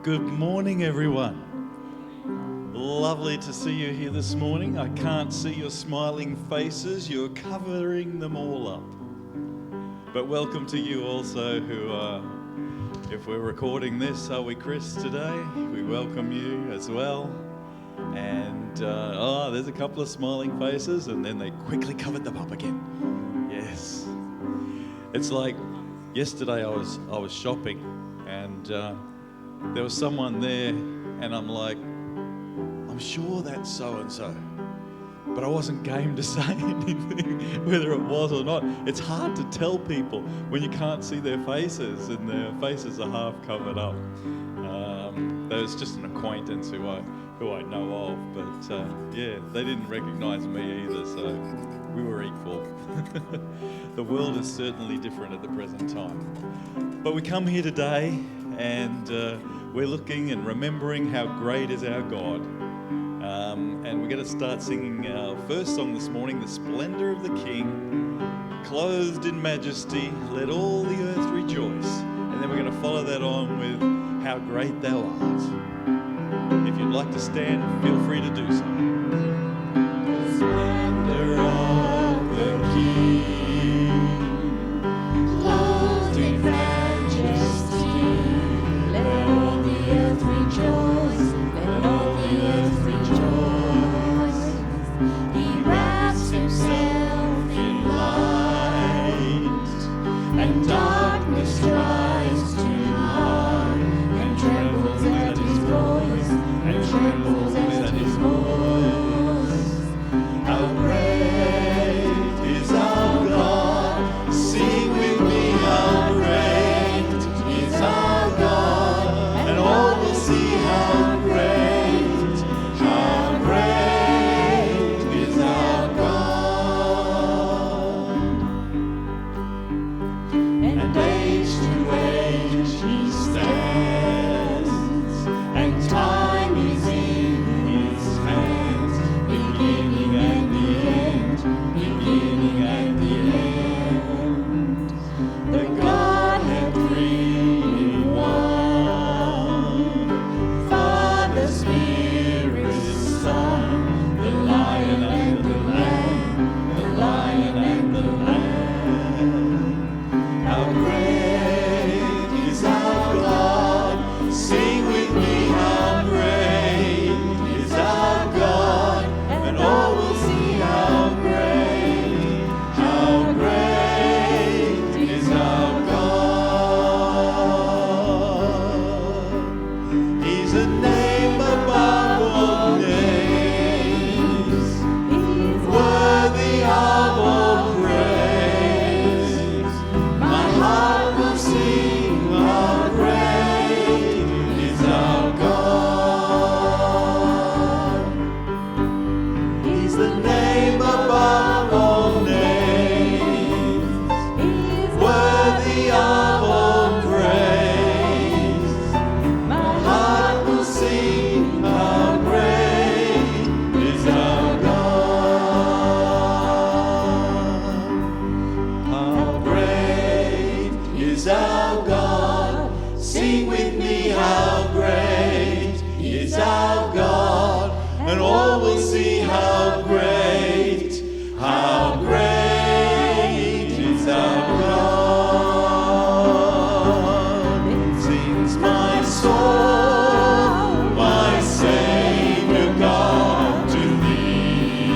Good morning, everyone. Lovely to see you here this morning. I can't see your smiling faces. You're covering them all up. But welcome to you also who are, if we're recording this, are we Chris today? We welcome you as well. And, there's a couple of smiling faces, and then they quickly covered them up again. Yes. It's like yesterday I was shopping, and there was someone there, and I'm like, I'm sure that's so-and-so. But I wasn't game to say anything, whether it was or not. It's hard to tell people when you can't see their faces, and their faces are half covered up. There was just an acquaintance who I know of, but they didn't recognise me either, so we were equal. The world is certainly different at the present time. But we come here today, and we're looking and remembering how great is our God. And we're going to start singing our first song this morning, The Splendour of the King. Clothed in majesty, let all the earth rejoice. And then we're going to follow that on with How Great Thou Art. If you'd like to stand, feel free to do so. The splendour of the King, clothed in majesty, let all the earth rejoice, let all the earth rejoice. He wraps himself in light, and darkness tries to hide, and trembles at his voice, and trembles at his voice. How great is our God, sing with me, how great is our God, and all will see how great is our God. And age to age he stands, and time is in his hands, beginning and the end, beginning and the end. The Godhead three in one, Father, Spirit, Son, the Lion and the Lamb, the Lion and the Lamb. How great is our God, sing with me, how great is our God, and all will see how great is our God. He's a name above all names, worthy of all praise. My heart will sing how great is our God. He's the name above all names, worthy of all praise. My heart will sing how great is our God. How great is our God, sing with me, how great is our God, and all will see how great is our God. Sings my soul, my Savior God, to thee.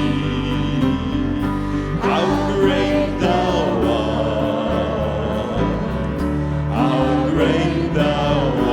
How great thou art, how great thou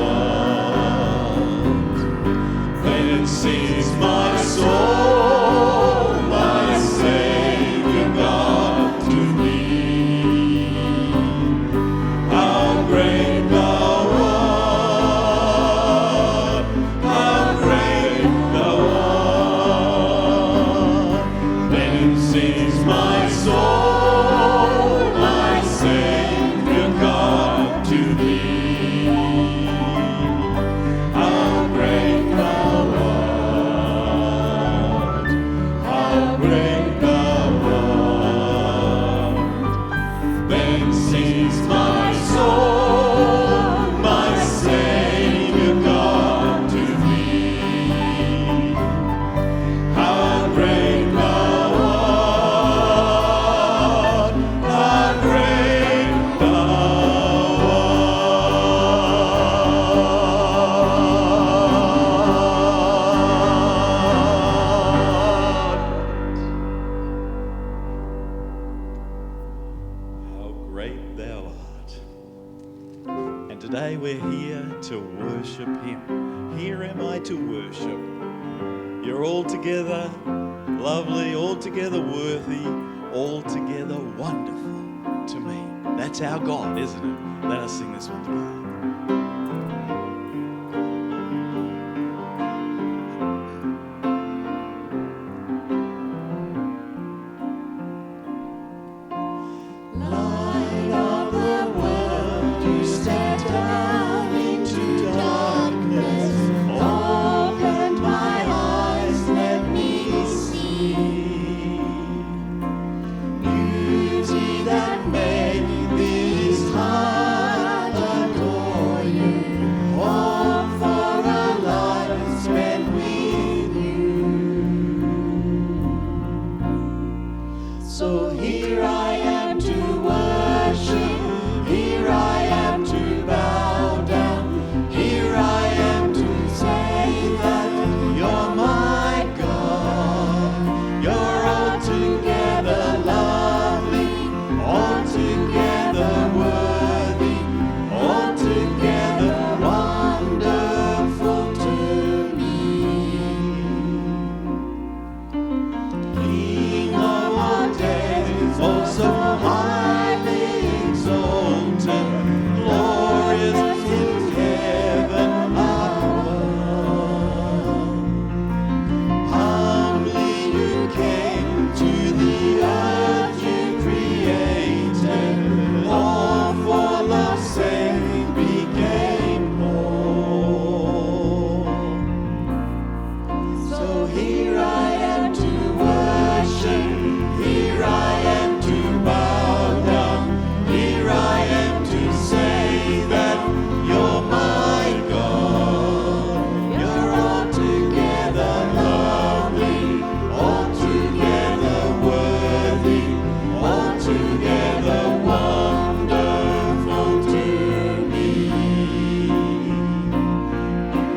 here to worship him. Here am I to worship. You're altogether lovely, altogether worthy, altogether wonderful to me. That's our God, isn't it? Let us sing this one together. Light of the world, you step down into darkness. Opened my eyes, let me see beauty that made this heart adore you. All for a life spent with you. So here I am to worship, here I am to bow down, here I am to say that you're my God. You're altogether lovely, altogether worthy, altogether wonderful to me. King of all days, oh so highly exalted, glorious in heaven above. Humbly you came to the earth you created, all for love's sake became more. So here I am to worship, here I am to bow down, here I am to say that you're my God. You're altogether lovely, altogether worthy, altogether wonderful to me.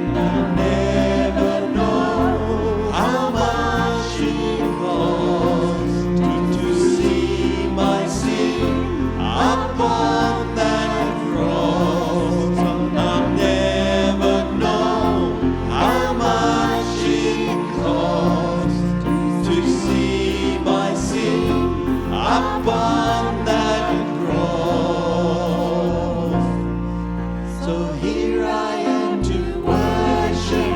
And I'll never know how much it cost to see my sin upon that cross. I'll never know how much it cost to see my sin upon that cross. So here I am to worship,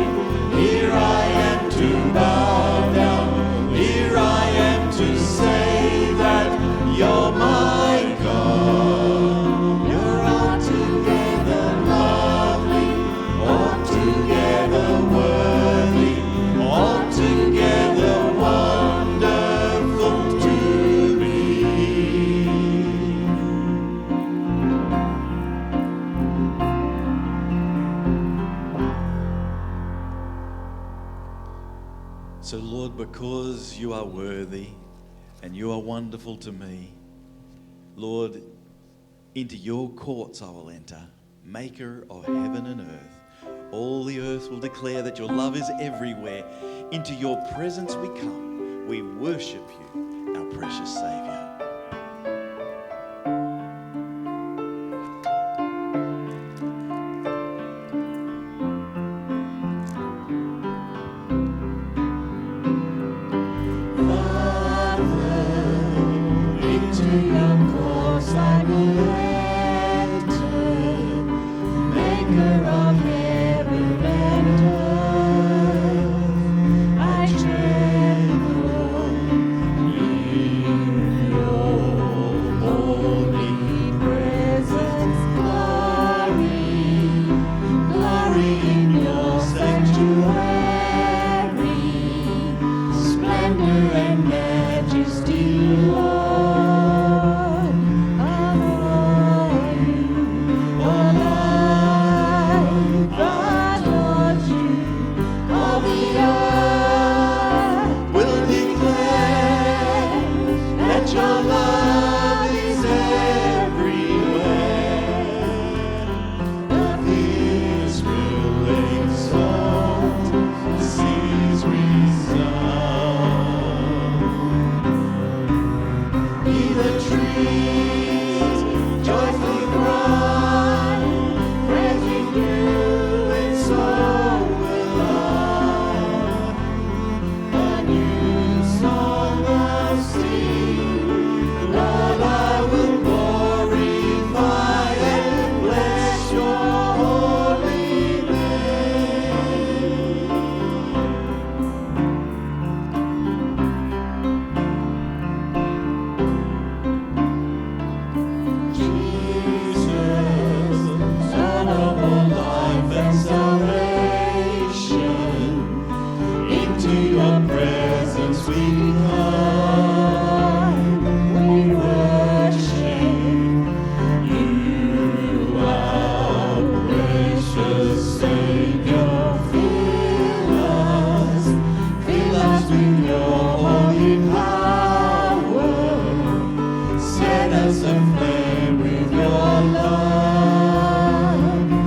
here I am to bow down, here I am to say that you're my God. You're altogether lovely, altogether worthy, altogether wonderful to me. So, Lord, because you are worthy and you are wonderful to me, Lord, into your courts I will enter, maker of heaven and earth. All the earth will declare that your love is everywhere. Into your presence we come. We worship you, our precious Saviour. Into your courts I will enter, maker of heaven and earth. I tremble in precious Savior, fill us with your holy power, set us aflame with your love,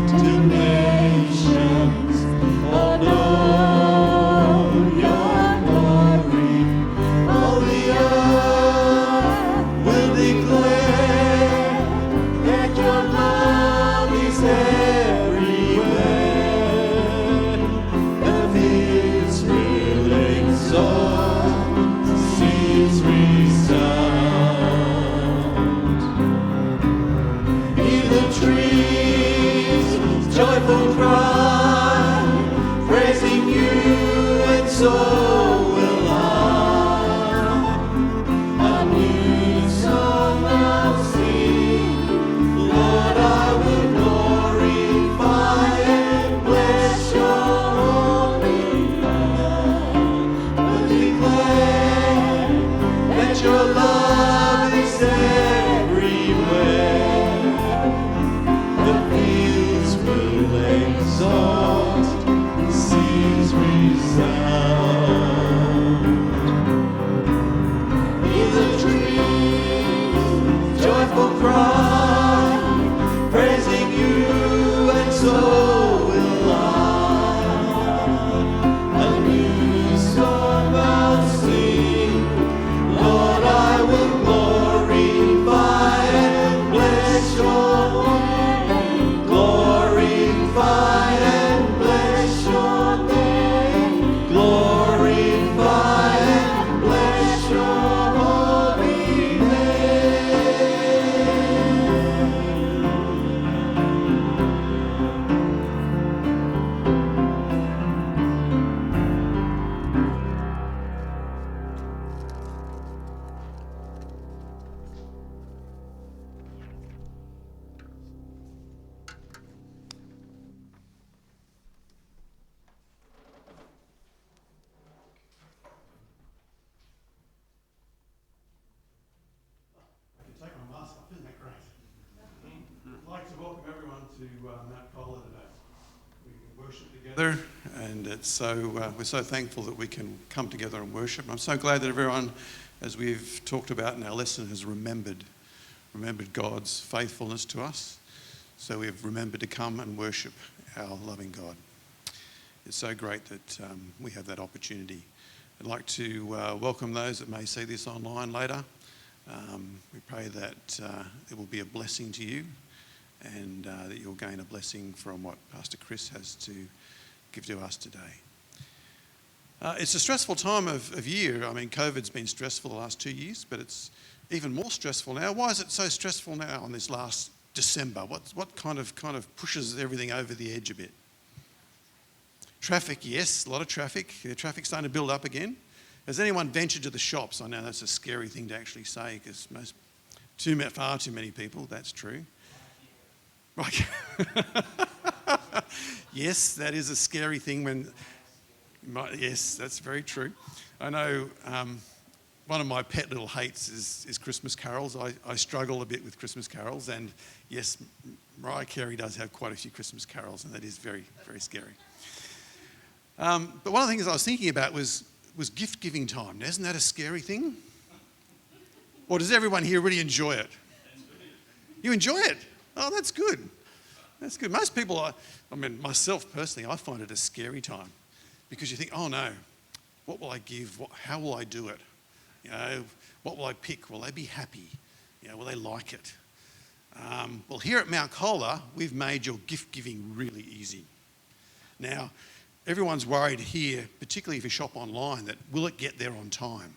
to nations all know your glory, all the earth will declare that your love is everywhere. The fields will exalt, seas resound. Hear the trees joyful cry, praising you, and so will I. A new song I'll sing, Lord, I will glorify and bless your holy name. Will declare that your love is everywhere. The fields will exalt, the seas resound. Hear the trees joyful cry, praising you, and so will I. A new song I'll sing, Lord, I will glorify and bless your name. Glorify and bless your name. Glorify and bless your holy I can take my mask off, isn't that great? I'd like to welcome everyone to Mount Cola today. We can worship together, and it's so we're so thankful that we can come together and worship. I'm so glad that everyone, as we've talked about in our lesson, has remembered God's faithfulness to us. So we've remembered to come and worship our loving God. It's so great that we have that opportunity. I'd like to welcome those that may see this online later. We pray that it will be a blessing to you, and that you'll gain a blessing from what Pastor Chris has to give to us today. It's a stressful time of year. I mean, COVID's been stressful the last 2 years, but it's even more stressful now. Why is it so stressful now on this last December? What kind of pushes everything over the edge a bit? Traffic, yes, a lot of traffic. The traffic's starting to build up again. Has anyone ventured to the shops? I know that's a scary thing to actually say because far too many people, that's true. Right. Yes, that is a scary thing yes, that's very true. I know one of my pet little hates is Christmas carols. I struggle a bit with Christmas carols, and yes, Mariah Carey does have quite a few Christmas carols, and that is very, very scary. But one of the things I was thinking about was gift-giving time. Now, isn't that a scary thing? Or does everyone here really enjoy it? You enjoy it? Oh, that's good. That's good. Most people, I mean, myself personally, I find it a scary time because you think, oh no, what will I give? How will I do it? You know, what will I pick? Will they be happy? You know, will they like it? Well, here at Mount Cola, we've made your gift-giving really easy. Now, everyone's worried here, particularly if you shop online, that will it get there on time?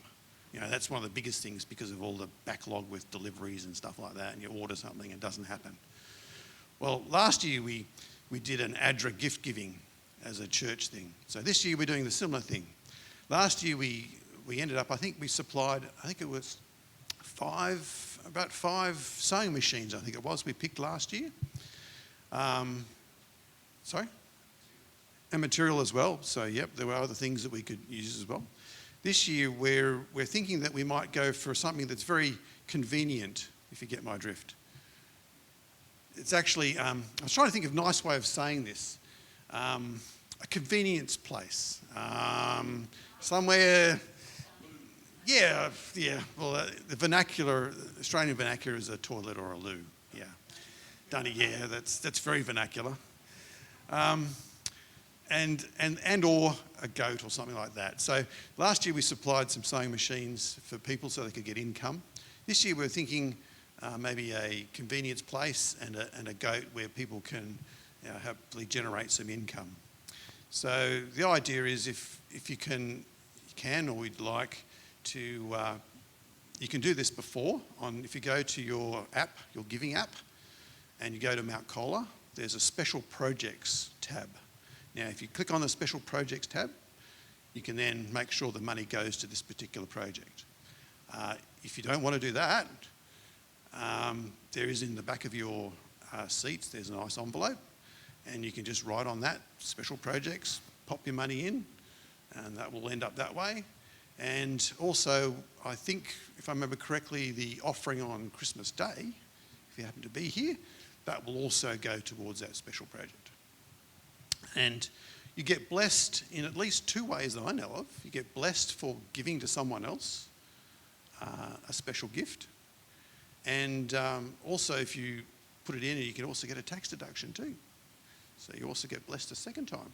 You know, that's one of the biggest things because of all the backlog with deliveries and stuff like that, and you order something and it doesn't happen. Well, last year we did an ADRA gift giving as a church thing. So this year we're doing the similar thing. Last year we ended up, I think we supplied, it was about five sewing machines, I think it was, we picked last year. Sorry? And material as well. So, yep, there were other things that we could use as well. This year, we're thinking that we might go for something that's very convenient, if you get my drift. It's actually, I was trying to think of a nice way of saying this. a convenience place, somewhere. Yeah. Well, the vernacular, Australian vernacular, is a toilet or a loo. Yeah, Dunny. Yeah, that's very vernacular. And or a goat or something like that. So last year we supplied some sewing machines for people so they could get income. This year we're thinking maybe a convenience place and a goat where people can hopefully generate some income. So the idea is if you can or we'd like to, you can do this before. If you go to your app, your giving app, and you go to Mount Colah, there's a special projects tab. Now, if you click on the special projects tab, you can then make sure the money goes to this particular project. If you don't want to do that, there is in the back of your seats, there's a nice envelope, and you can just write on that, special projects, pop your money in, and that will end up that way. And also, I think, if I remember correctly, the offering on Christmas Day, if you happen to be here, that will also go towards that special project. And you get blessed in at least two ways that I know of. You get blessed for giving to someone else a special gift. And also, if you put it in, you can also get a tax deduction too. So you also get blessed a second time.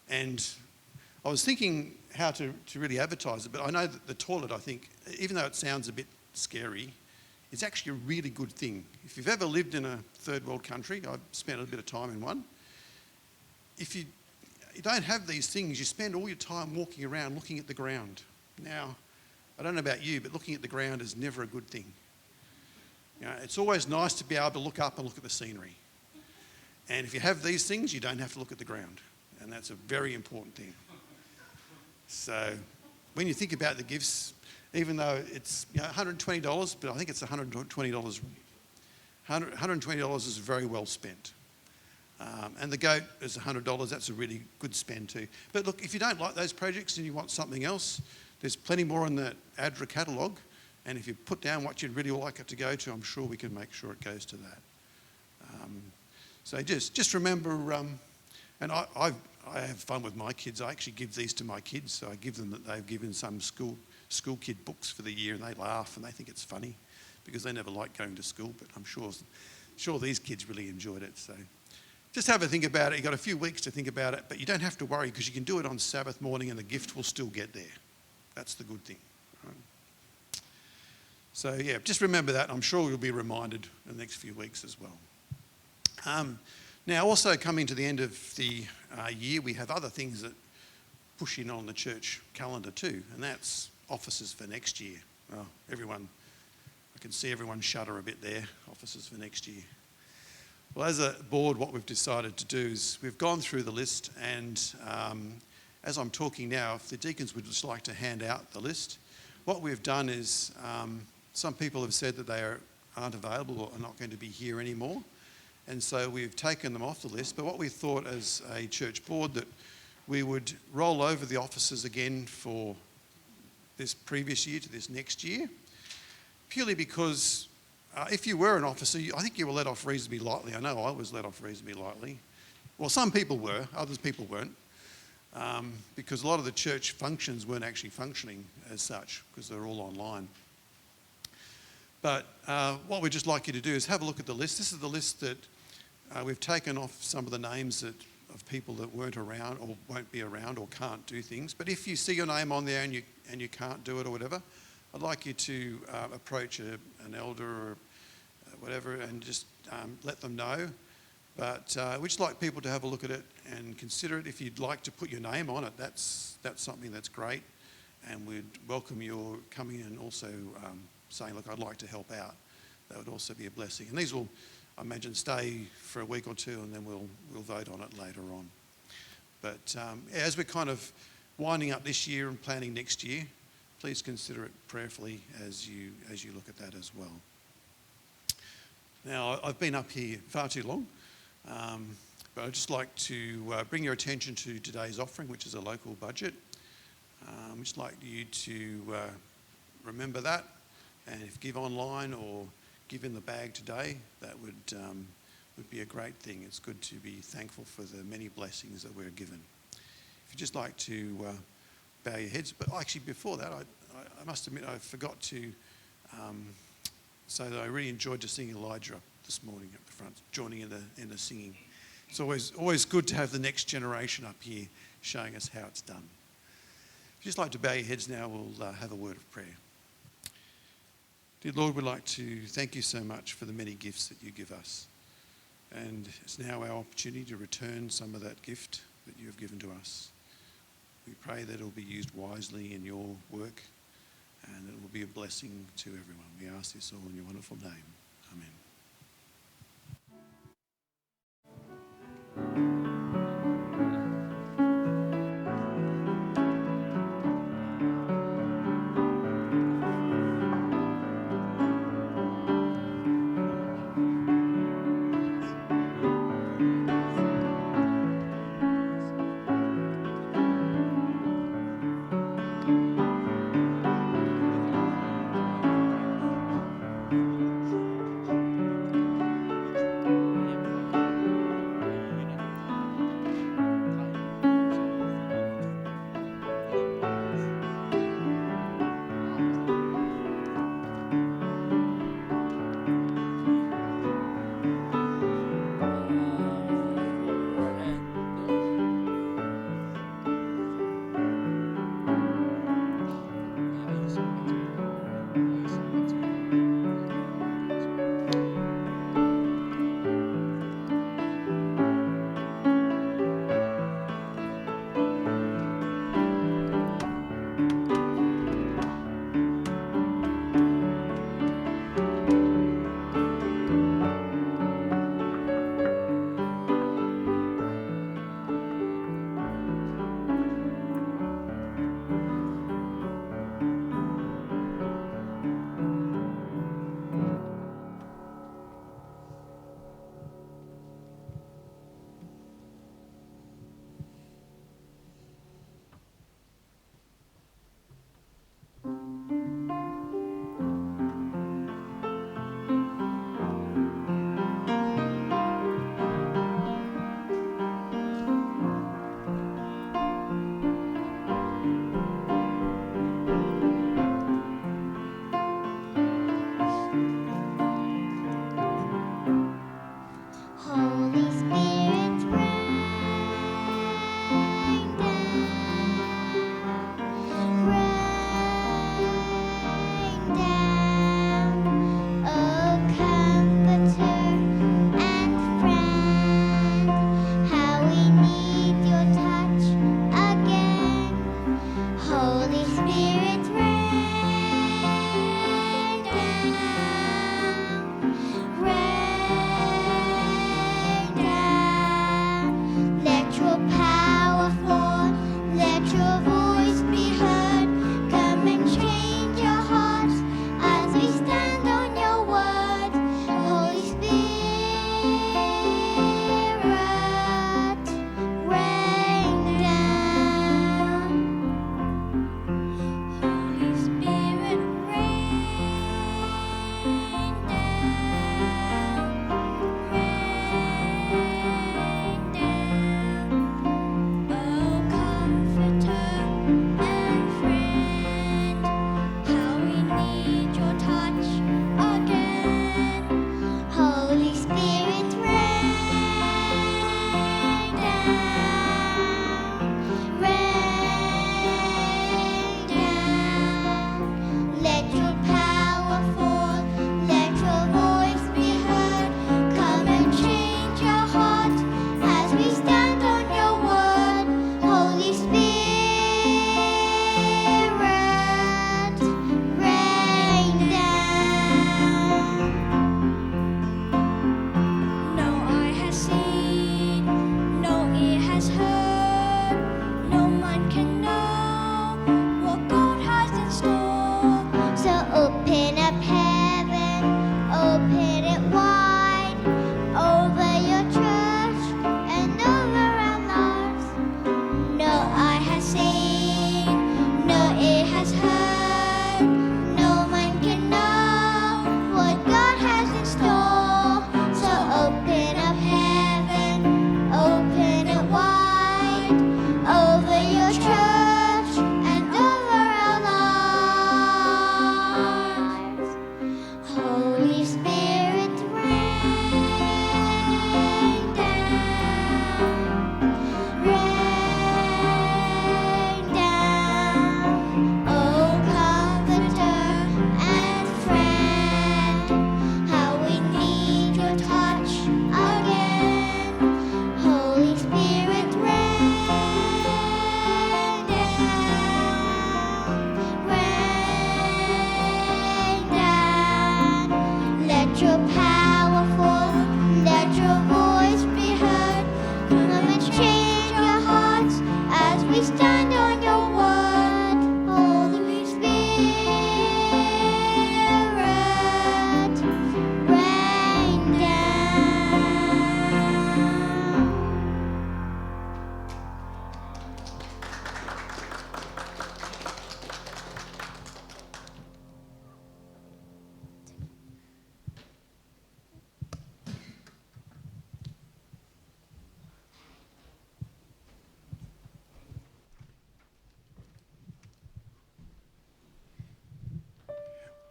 And I was thinking how to really advertise it, but I know that the toilet, I think, even though it sounds a bit scary, it's actually a really good thing. If you've ever lived in a third world country, I've spent a bit of time in one, if you don't have these things, you spend all your time walking around looking at the ground. Now, I don't know about you, but looking at the ground is never a good thing. It's always nice to be able to look up and look at the scenery. And if you have these things, you don't have to look at the ground. And that's a very important thing. So when you think about the gifts, even though it's $120, but I think it's $120. $120 is very well spent. And the goat is $100. That's a really good spend too. But look, if you don't like those projects and you want something else, there's plenty more in that ADRA catalogue. And if you put down what you'd really like it to go to, I'm sure we can make sure it goes to that. So just remember, and I have fun with my kids. I actually give these to my kids. So I give them that they've given some school kid books for the year, and they laugh and they think it's funny because they never like going to school. But I'm sure these kids really enjoyed it. So just have a think about it. You've got a few weeks to think about it, but you don't have to worry because you can do it on Sabbath morning and the gift will still get there. That's the good thing. Right? So yeah, just remember that. I'm sure you'll be reminded in the next few weeks as well. Now, also coming to the end of the year, we have other things that push in on the church calendar too, and that's offices for next year. Well, I can see everyone shudder a bit there, offices for next year. Well, as a board, what we've decided to do is we've gone through the list, and as I'm talking now, if the deacons would just like to hand out the list, what we've done is some people have said that they aren't available or are not going to be here anymore. And so we've taken them off the list. But what we thought as a church board that we would roll over the offices again for this previous year to this next year, purely because if you were an officer, I think you were let off reasonably lightly. I know I was let off reasonably lightly. Well, some people were, others people weren't, because a lot of the church functions weren't actually functioning as such because they're all online. But what we'd just like you to do is have a look at the list. This is the list that we've taken off some of the names of people that weren't around or won't be around or can't do things. But if you see your name on there and you can't do it or whatever, I'd like you to approach an elder or whatever and just let them know. But we'd just like people to have a look at it and consider it. If you'd like to put your name on it, that's something that's great. And we'd welcome your coming and also saying, look, I'd like to help out. That would also be a blessing. And these will, I imagine, stay for a week or two and then we'll vote on it later on. But as we're kind of winding up this year and planning next year, please consider it prayerfully as you look at that as well. Now, I've been up here far too long, but I'd just like to bring your attention to today's offering, which is a local budget. I'd just like you to remember that, and if you give online or give in the bag today, that would would be a great thing. It's good to be thankful for the many blessings that we're given. If you'd just like to bow your heads, but actually before that, I must admit I forgot to say that I really enjoyed just seeing Elijah up this morning up the front, joining in the singing. It's always good to have the next generation up here showing us how it's done. If you'd just like to bow your heads now, we'll have a word of prayer. Dear Lord, we'd like to thank you so much for the many gifts that you give us. And it's now our opportunity to return some of that gift that you have given to us. We pray that it will be used wisely in your work and that it will be a blessing to everyone. We ask this all in your wonderful name. Amen.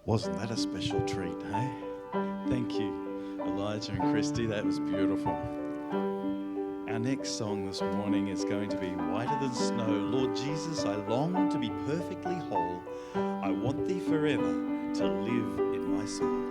Wasn't that a special treat, hey? Thank you, Elijah and Christy. That was beautiful. Our next song this morning is going to be Whiter Than Snow. Lord Jesus, I long to be perfectly whole. I want thee forever to live in my soul.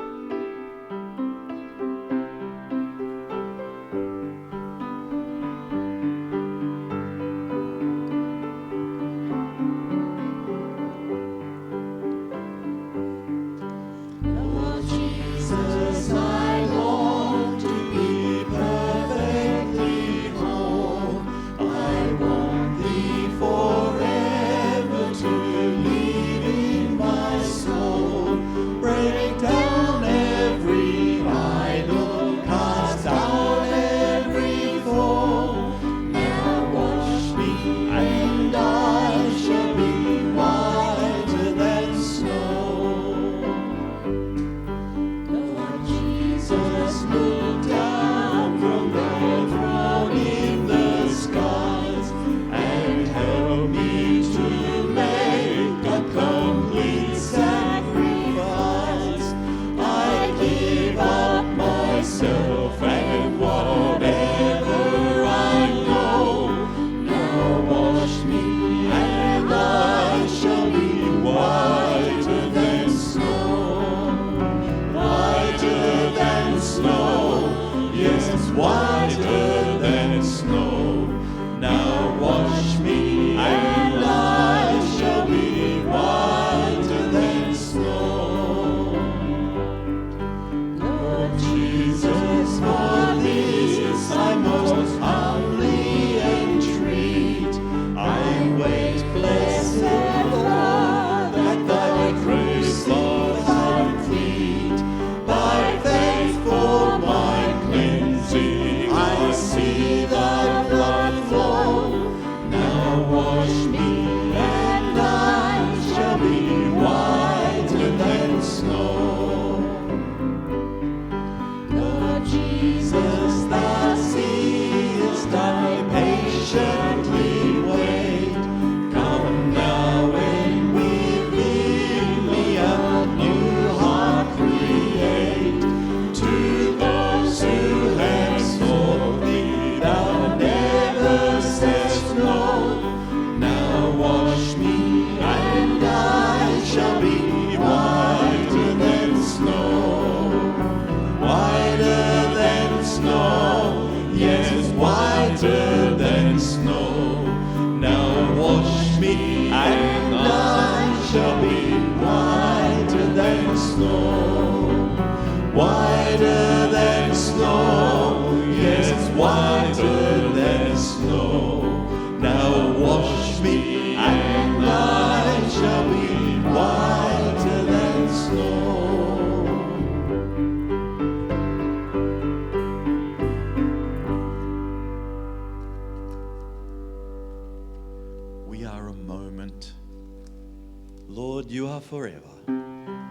Lord, you are forever.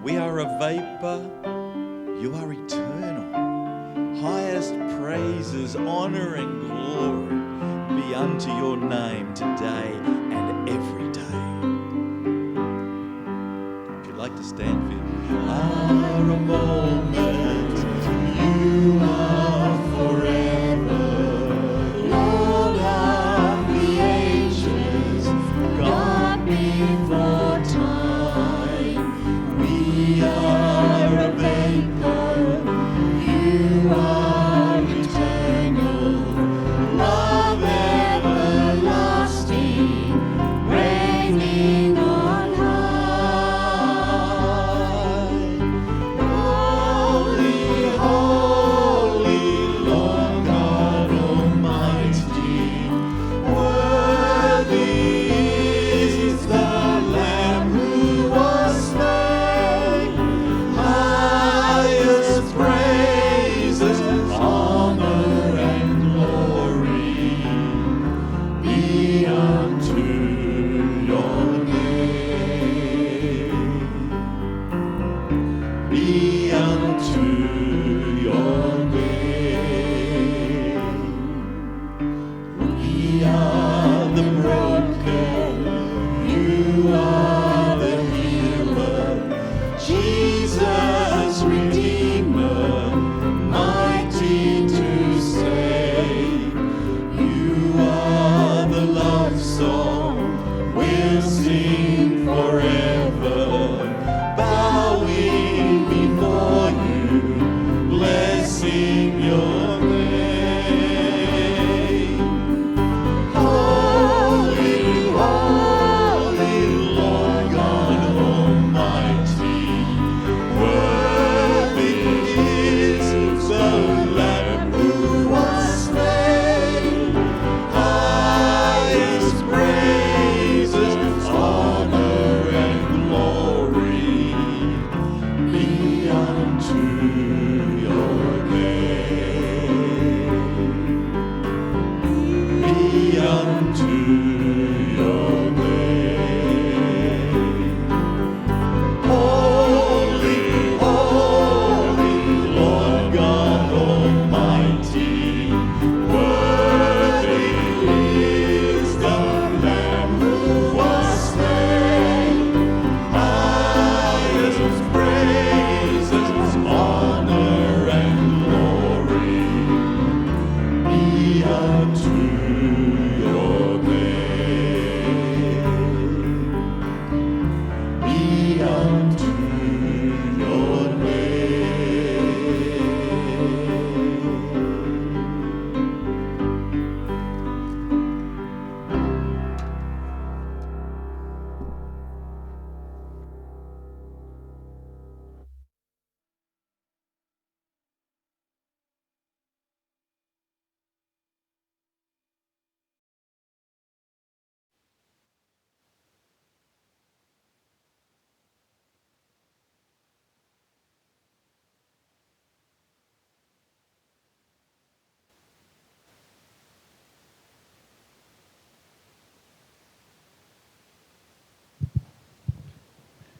We are a vapor. You are eternal. Highest praises, honor, and glory be unto your name today and every day. If you'd like to stand, Phil. Are a moment, you are forever. Lord of the ages, God before time. We are a vapor, you are eternal. Love everlasting, reigning on high. Oh,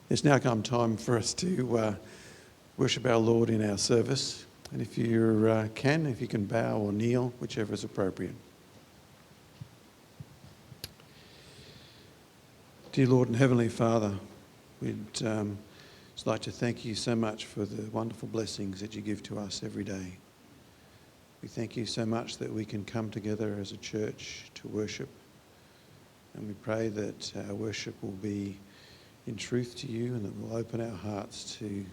It's now come time for us to worship our Lord in our service. And if you if you can bow or kneel, whichever is appropriate. Dear Lord and Heavenly Father, we'd just like to thank you so much for the wonderful blessings that you give to us every day. We thank you so much that we can come together as a church to worship. And we pray that our worship will be in truth to you and that we'll open our hearts to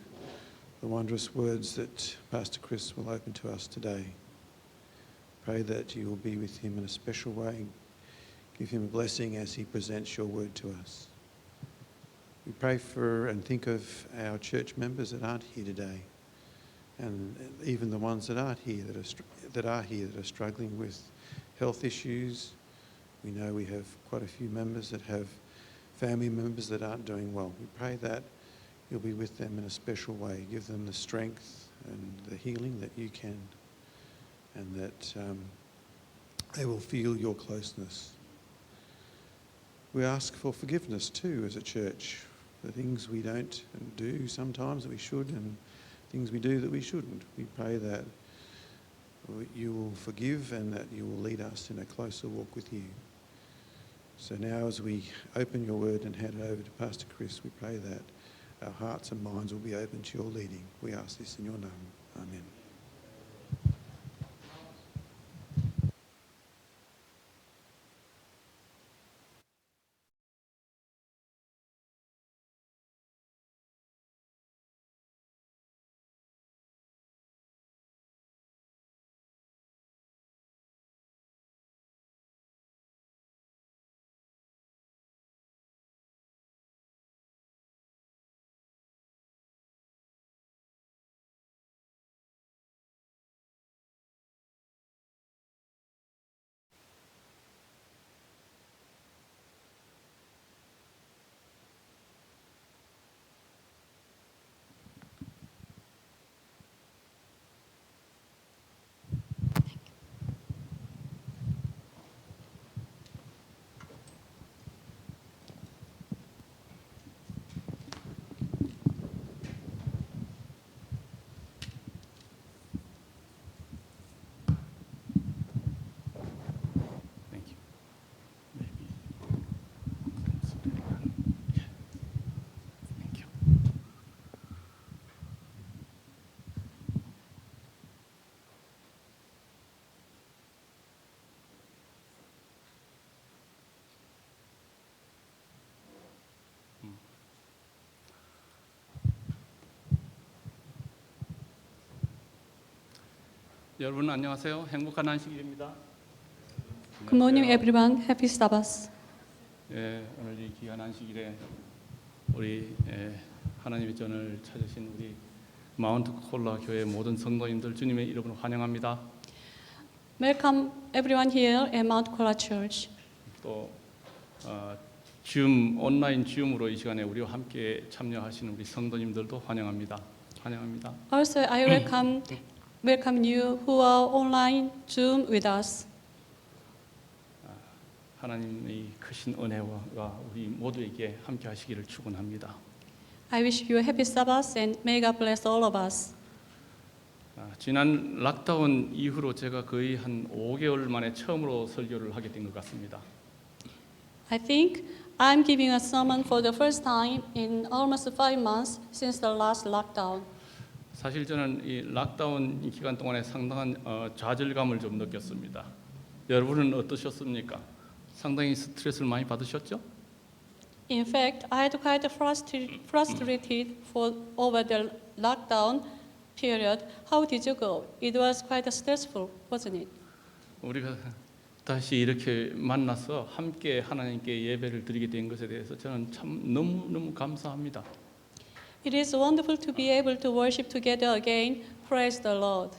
the wondrous words that Pastor Chris will open to us today. Pray that you will be with him in a special way. Give him a blessing as he presents your word to us. We pray for and think of our church members that aren't here today, and even the ones that aren't here that are struggling with health issues. We know we have quite a few members that have family members that aren't doing well. We pray that you'll be with them in a special way. Give them the strength and the healing that you can, and that they will feel your closeness. We ask for forgiveness too as a church, the things we don't do sometimes that we should, and things we do that we shouldn't. We pray that you will forgive and that you will lead us in a closer walk with you. So now as we open your word and hand it over to Pastor Chris, we pray that our hearts and minds will be open to your leading. We ask this in your name. Amen. 여러분 안녕하세요. 행복한 안식일입니다. Good morning, everyone. Happy Sabbath. 오늘 이 귀한 안식일에 우리 하나님의 전을 찾으신 우리 마운트 콜라 교회 모든 성도님들 주님의 이름으로 환영합니다. Welcome everyone here at Mount Cola Church. 또 줌 온라인 줌으로 이 시간에 우리와 함께 참여하시는 우리 성도님들도 환영합니다. 환영합니다. Also, I welcome you who are online Zoom with us. 하나님의 크신 은혜가 우리 모두에게 함께 하시기를 축원합니다. I wish you a happy Sabbath and may God bless all of us. 지난 락다운 이후로 제가 거의 한 5개월 만에 처음으로 설교를 하게 된 것 같습니다. I think I'm giving a sermon for the first time in almost 5 months since the last lockdown. 사실 저는 이 락다운 기간 동안에 상당한 좌절감을 좀 느꼈습니다. 여러분은 어떠셨습니까? 상당히 스트레스를 많이 받으셨죠? In fact, I had quite frustrated for over the lockdown period. How did you go? It was quite stressful, wasn't it? 우리가 다시 이렇게 만나서 함께 하나님께 예배를 드리게 된 것에 대해서 저는 참 너무 감사합니다. It is wonderful to be able to worship together again. Praise the Lord.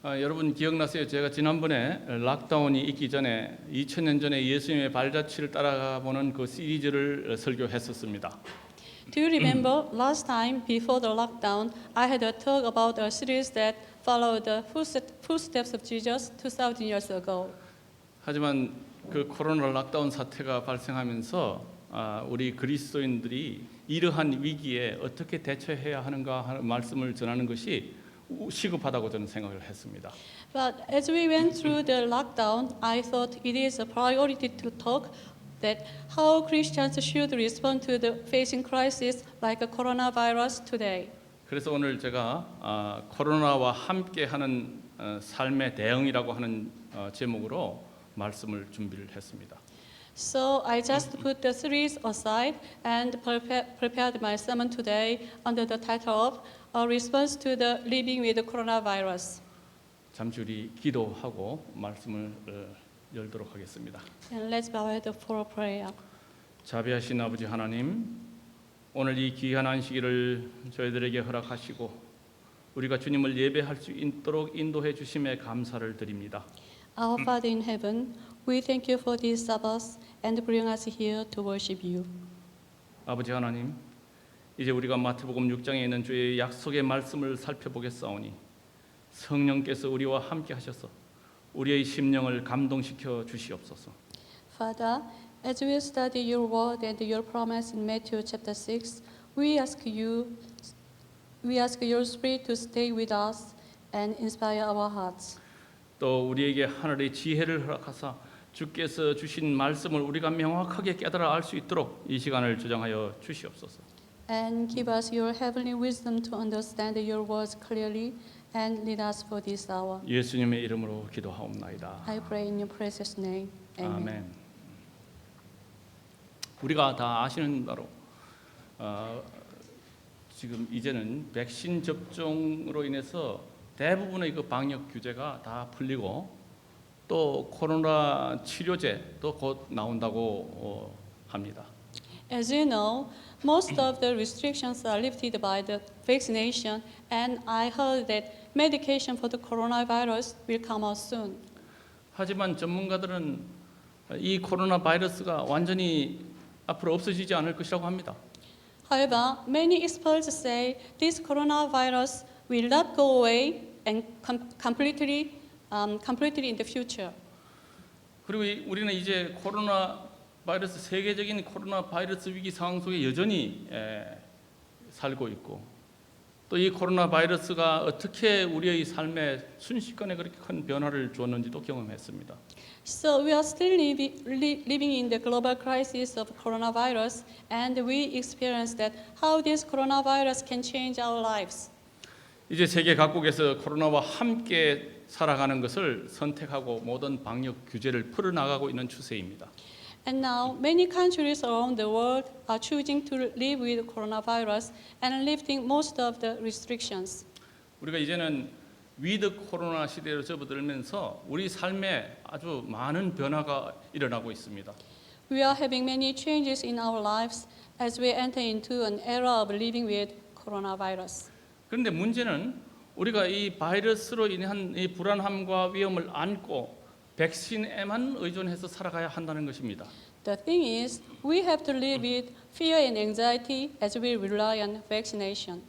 여러분 기억나세요? 제가 지난번에 락다운이 있기 전에 2000년 전에 예수님의 발자취를 따라가보는 그 시리즈를 설교했었습니다. Do you remember last time before the lockdown, I had a talk about a series that followed the footsteps of Jesus 2,000 years ago. 하지만 그 코로나 락다운 사태가 발생하면서 우리 그리스도인들이 이러한 위기에 어떻게 대처해야 하는가 하는 말씀을 전하는 것이 시급하다고 저는 생각을 했습니다. But as we went through the lockdown, I thought it is a priority to talk that how Christians should respond to the facing crisis like a coronavirus today. 그래서 오늘 제가 코로나와 함께하는 삶의 대응이라고 하는 제목으로 말씀을 준비를 했습니다. So I just put the series aside and prepared my sermon today under the title of A Response to the Living with Coronavirus. 잠시 우리 기도하고 말씀을 열도록 하겠습니다. And let's bow our head for prayer. 자비하신 아버지 하나님, 오늘 이 귀한 안식일을 저희들에게 허락하시고 우리가 주님을 예배할 수 있도록 인도해 주심에 감사를 드립니다. Our Father in heaven, we thank you for this Sabbath and bring us here to worship you. 아버지 하나님, 이제 우리가 마태복음 6장에 있는 주의 약속의 말씀을 살펴보겠사오니 성령께서 우리와 함께 하셔서 우리의 심령을 감동시켜 주시옵소서. Father, as we study your word and your promise in Matthew chapter 6, we ask your spirit to stay with us and inspire our hearts. 또 우리에게 하늘의 지혜를 허락하사 주께서 주신 말씀을 우리가 명확하게 깨달아 알 수 있도록 이 시간을 조정하여 주시옵소서. And give us your heavenly wisdom to understand your words clearly and lead us for this hour. 예수님의 이름으로 기도하옵나이다. I pray in your precious name. Amen. 아멘. 우리가 다 아시는 바로 지금 이제는 백신 접종으로 인해서 대부분의 그 방역 규제가 다 풀리고 또 코로나 치료제도 곧 나온다고 합니다. As you know, most of the restrictions are lifted by the vaccination, and I heard that medication for the coronavirus will come out soon. 하지만 전문가들은 이 코로나 바이러스가 완전히 앞으로 없어지지 않을 것이라고 합니다. However, many experts say this coronavirus will not go away and completely in the future. 그리고 우리는 이제 코로나 바이러스 세계적인 코로나 바이러스 위기 상황 속에 여전히 살고 있고 또 이 코로나 바이러스가 어떻게 우리의 삶에 순식간에 그렇게 큰 변화를 주었는지도 경험했습니다. So we are still living in the global crisis of coronavirus, and we experience that how this coronavirus can change our lives. 이제 세계 각국에서 코로나와 함께 살아가는 것을 선택하고 모든 방역 규제를 풀어나가고 있는 추세입니다. And now many countries around the world are choosing to live with coronavirus and lifting most of the restrictions. 우리가 이제는 위드 코로나 시대로 접어들면서 우리 삶에 아주 많은 변화가 일어나고 있습니다. We are having many changes in our lives as we enter into an era of living with coronavirus. 그런데 문제는 우리가 이 바이러스로 인한 이 불안함과 위험을 안고 백신에만 의존해서 살아가야 한다는 것입니다. The thing is, we have to live with fear and anxiety as we rely on vaccination.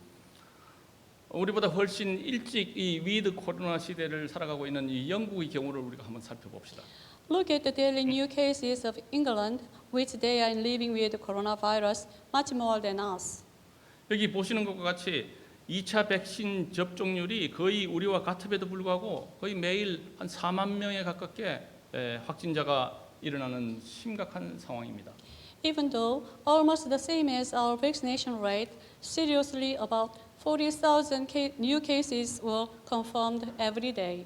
우리보다 훨씬 일찍 이 위드 코로나 시대를 살아가고 있는 이 영국의 경우를 우리가 한번 살펴봅시다. Look at the daily new cases of England, which they are living with coronavirus much more than us. 여기 보시는 것과 같이 2차 백신 접종률이 거의 우리와 같음에도 불구하고 거의 매일 한 4만 명에 가깝게 확진자가 일어나는 심각한 상황입니다. Even though almost the same as our vaccination rate, seriously about 40,000 new cases were confirmed every day.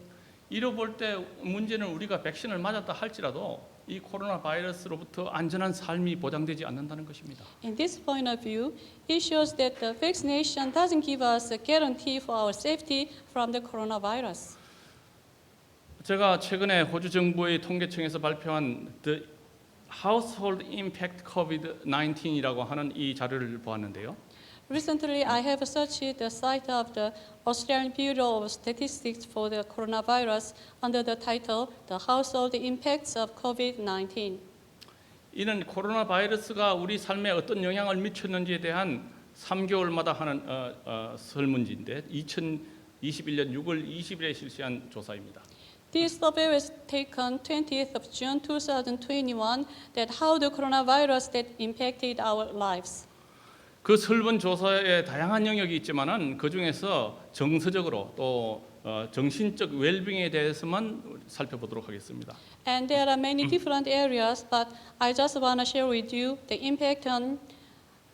이로 볼 때 문제는 우리가 백신을 맞았다 할지라도 이 코로나 바이러스로부터 안전한 삶이 보장되지 않는다는 것입니다. In this point of view, it shows that the vaccination doesn't give us a guarantee for our safety from the coronavirus. 제가 최근에 호주 정부의 통계청에서 발표한 The Household Impact COVID-19이라고 하는 이 자료를 보았는데요. Recently, I have searched the site of the Australian Bureau of Statistics for the coronavirus under the title "The Household Impacts of COVID-19." 이는 코로나 바이러스가 우리 삶에 어떤 영향을 미쳤는지에 대한 3개월마다 하는 설문지인데 2021년 6월 20일에 실시한 조사입니다. This survey was taken 20th of June 2021 that how the coronavirus that impacted our lives. 그 설문조사에 다양한 영역이 있지만은 그 중에서 정서적으로 또 정신적 웰빙에 대해서만 살펴보도록 하겠습니다. And there are many different areas, but I just want to share with you the impact on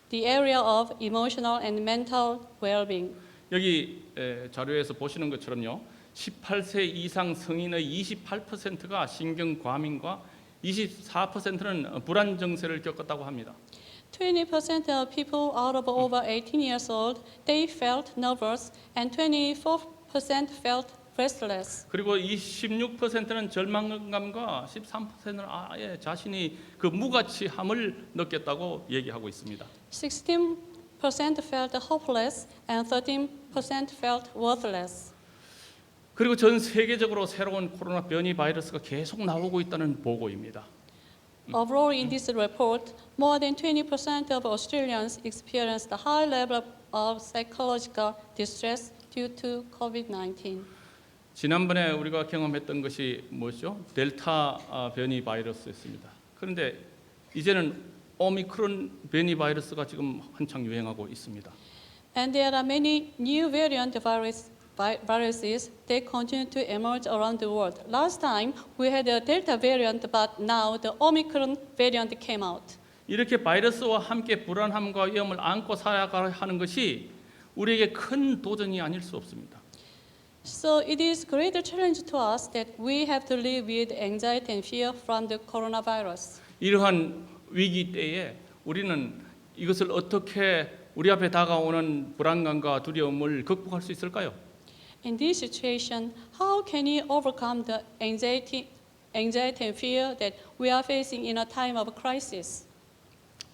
the area of emotional and mental well-being. 여기 자료에서 보시는 것처럼요. 18세 이상 성인의 28%가 신경과민과 24%는 불안 증세를 겪었다고 합니다. 20% of people out of over 18 years old, they felt nervous, and 24% felt restless. 그리고 16%는 절망감과 13%는 아예 자신이 그 무가치함을 느꼈다고 얘기하고 있습니다. 16% felt hopeless, and 13% felt worthless. 그리고 전 세계적으로 새로운 코로나 변이 바이러스가 계속 나오고 있다는 보고입니다. Overall, in this report, more than 20% of Australians experienced a high level of psychological distress due to COVID-19. 지난번에 우리가 경험했던 것이 뭐죠? 델타 변이 바이러스였습니다. 그런데 이제는 오미크론 변이 바이러스가 지금 한창 유행하고 있습니다. And there are many new variant viruses that continue to emerge around the world. Last time we had a Delta variant, but now the Omicron variant came out. 이렇게 바이러스와 함께 불안함과 위험을 안고 살아가야 하는 것이 우리에게 큰 도전이 아닐 수 없습니다. So it is greater challenge to us that we have to live with anxiety and fear from the coronavirus. 이러한 위기 때에 우리는 이것을 어떻게 우리 앞에 다가오는 불안감과 두려움을 극복할 수 있을까요? In this situation, how can we overcome the anxiety and fear that we are facing in a time of crisis?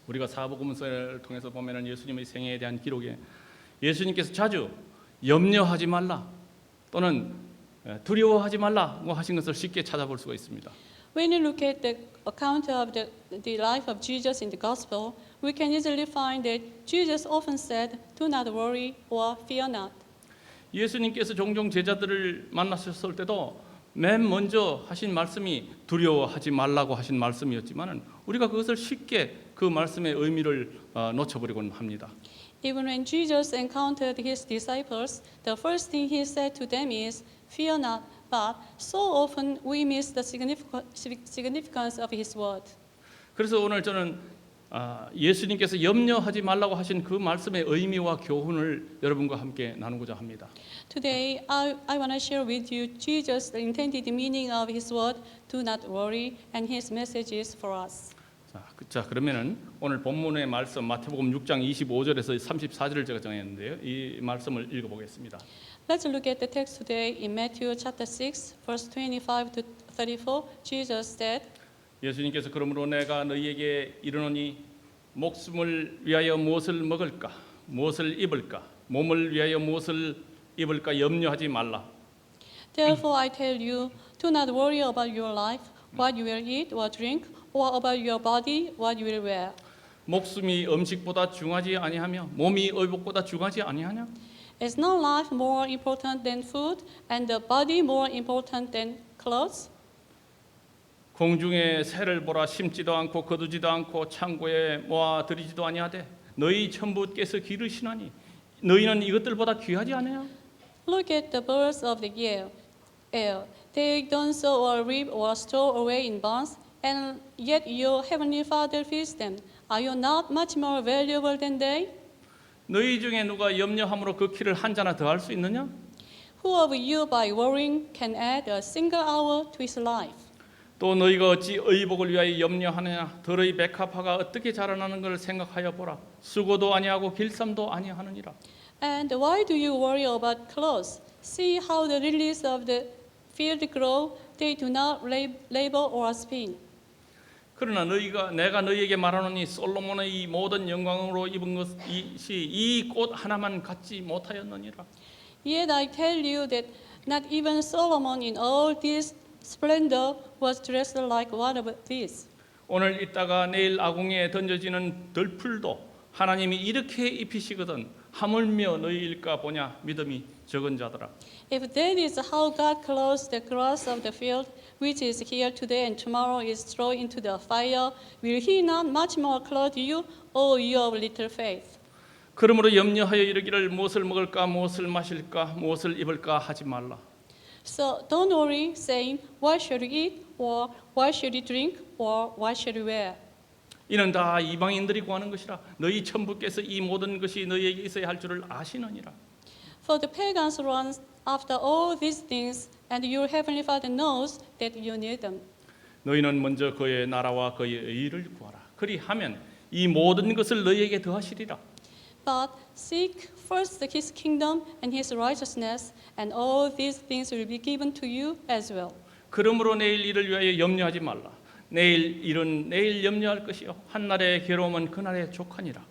우리가 사복음서를 통해서 보면은 예수님의 생애에 대한 기록에 예수님께서 자주 염려하지 말라 또는 두려워하지 말라고 하신 것을 쉽게 찾아볼 수가 있습니다. When we look at the account of the life of Jesus in the gospel, we can easily find that Jesus often said, "Do not worry or fear not." 예수님께서 종종 제자들을 만나셨을 때도 맨 먼저 하신 말씀이 두려워하지 말라고 하신 말씀이었지만은 우리가 그것을 쉽게 그 말씀의 의미를 놓쳐버리곤 합니다. Even when Jesus encountered his disciples, the first thing he said to them is, "Fear not." But so often we miss the significance of his word. 그래서 오늘 저는 예수님께서 염려하지 말라고 하신 그 말씀의 의미와 교훈을 여러분과 함께 나누고자 합니다. Today, I want to share with you Jesus' intended meaning of his word, "Do not worry," and his messages for us. 자, 그러면은 오늘 본문의 말씀 마태복음 6장 25절에서 34절을 제가 정했는데요. 이 말씀을 읽어보겠습니다. Let's look at the text today in Matthew chapter 6, verse 25 to 34. Jesus said, 예수님께서 그러므로 내가 너희에게 이르노니 목숨을 위하여 무엇을 먹을까 무엇을 입을까 몸을 위하여 무엇을 입을까 염려하지 말라. "Therefore I tell you, do not worry about your life, what you will eat or drink, or about your body, what you will wear. 목숨이 음식보다 중하지 아니하며 몸이 의복보다 중하지 아니하냐? Is not life more important than food, and the body more important than clothes? 공중의 새를 보라 심지도 않고 거두지도 않고 창고에 모아 들이지도 아니하되 너희 천부께서 기르시나니 너희는 이것들보다 귀하지 않아요? Look at the birds of the air. They don't sow or reap or store away in barns, and yet your heavenly Father feeds them. Are you not much more valuable than they? 너희 중에 누가 염려함으로 그 키를 한 자나 더할 수 있느냐? Who of you by worrying can add a single hour to his life? 또 너희가 어찌 의복을 위하여 염려하느냐? 들의 백합화가 어떻게 자라나는 것을 생각하여 보라. 수고도 아니하고 길쌈도 아니하느니라. And why do you worry about clothes? See how the lilies of the field grow. They do not labor or spin. 그러나 내가 너희에게 말하노니 솔로몬의 이 모든 영광으로 입은 것이 이 꽃 하나만 갖지 못하였느니라. Yet I tell you that not even Solomon in all this splendor was dressed like one of these. 오늘 있다가 내일 아궁이에 던져지는 들풀도 하나님이 이렇게 입히시거든 하물며 너희 일까 보냐 믿음이 적은 자들아. If that is how God clothes the grass of the field, which is here today and tomorrow is thrown into the fire, will He not much more clothe you, O you of little faith? 그러므로 염려하여 이르기를 무엇을 먹을까 무엇을 마실까 무엇을 입을까 하지 말라. So don't worry, saying, what shall we eat, or what shall we drink, or what shall we wear? 이는 다 이방인들이 구하는 것이라. 너희 천부께서 이 모든 것이 너희에게 있어야 할 줄을 아시느니라. For the pagans run after all these things, and your heavenly Father knows that you need them. 너희는 먼저 그의 나라와 그의 의를 구하라. 그리하면 이 모든 것을 너희에게 더하시리라. But seek first His kingdom and His righteousness, and all these things will be given to you as well. 그러므로 내일 일을 위하여 염려하지 말라. 내일 일은 내일 염려할 것이요 한날의 괴로움은 그날의 족하니라.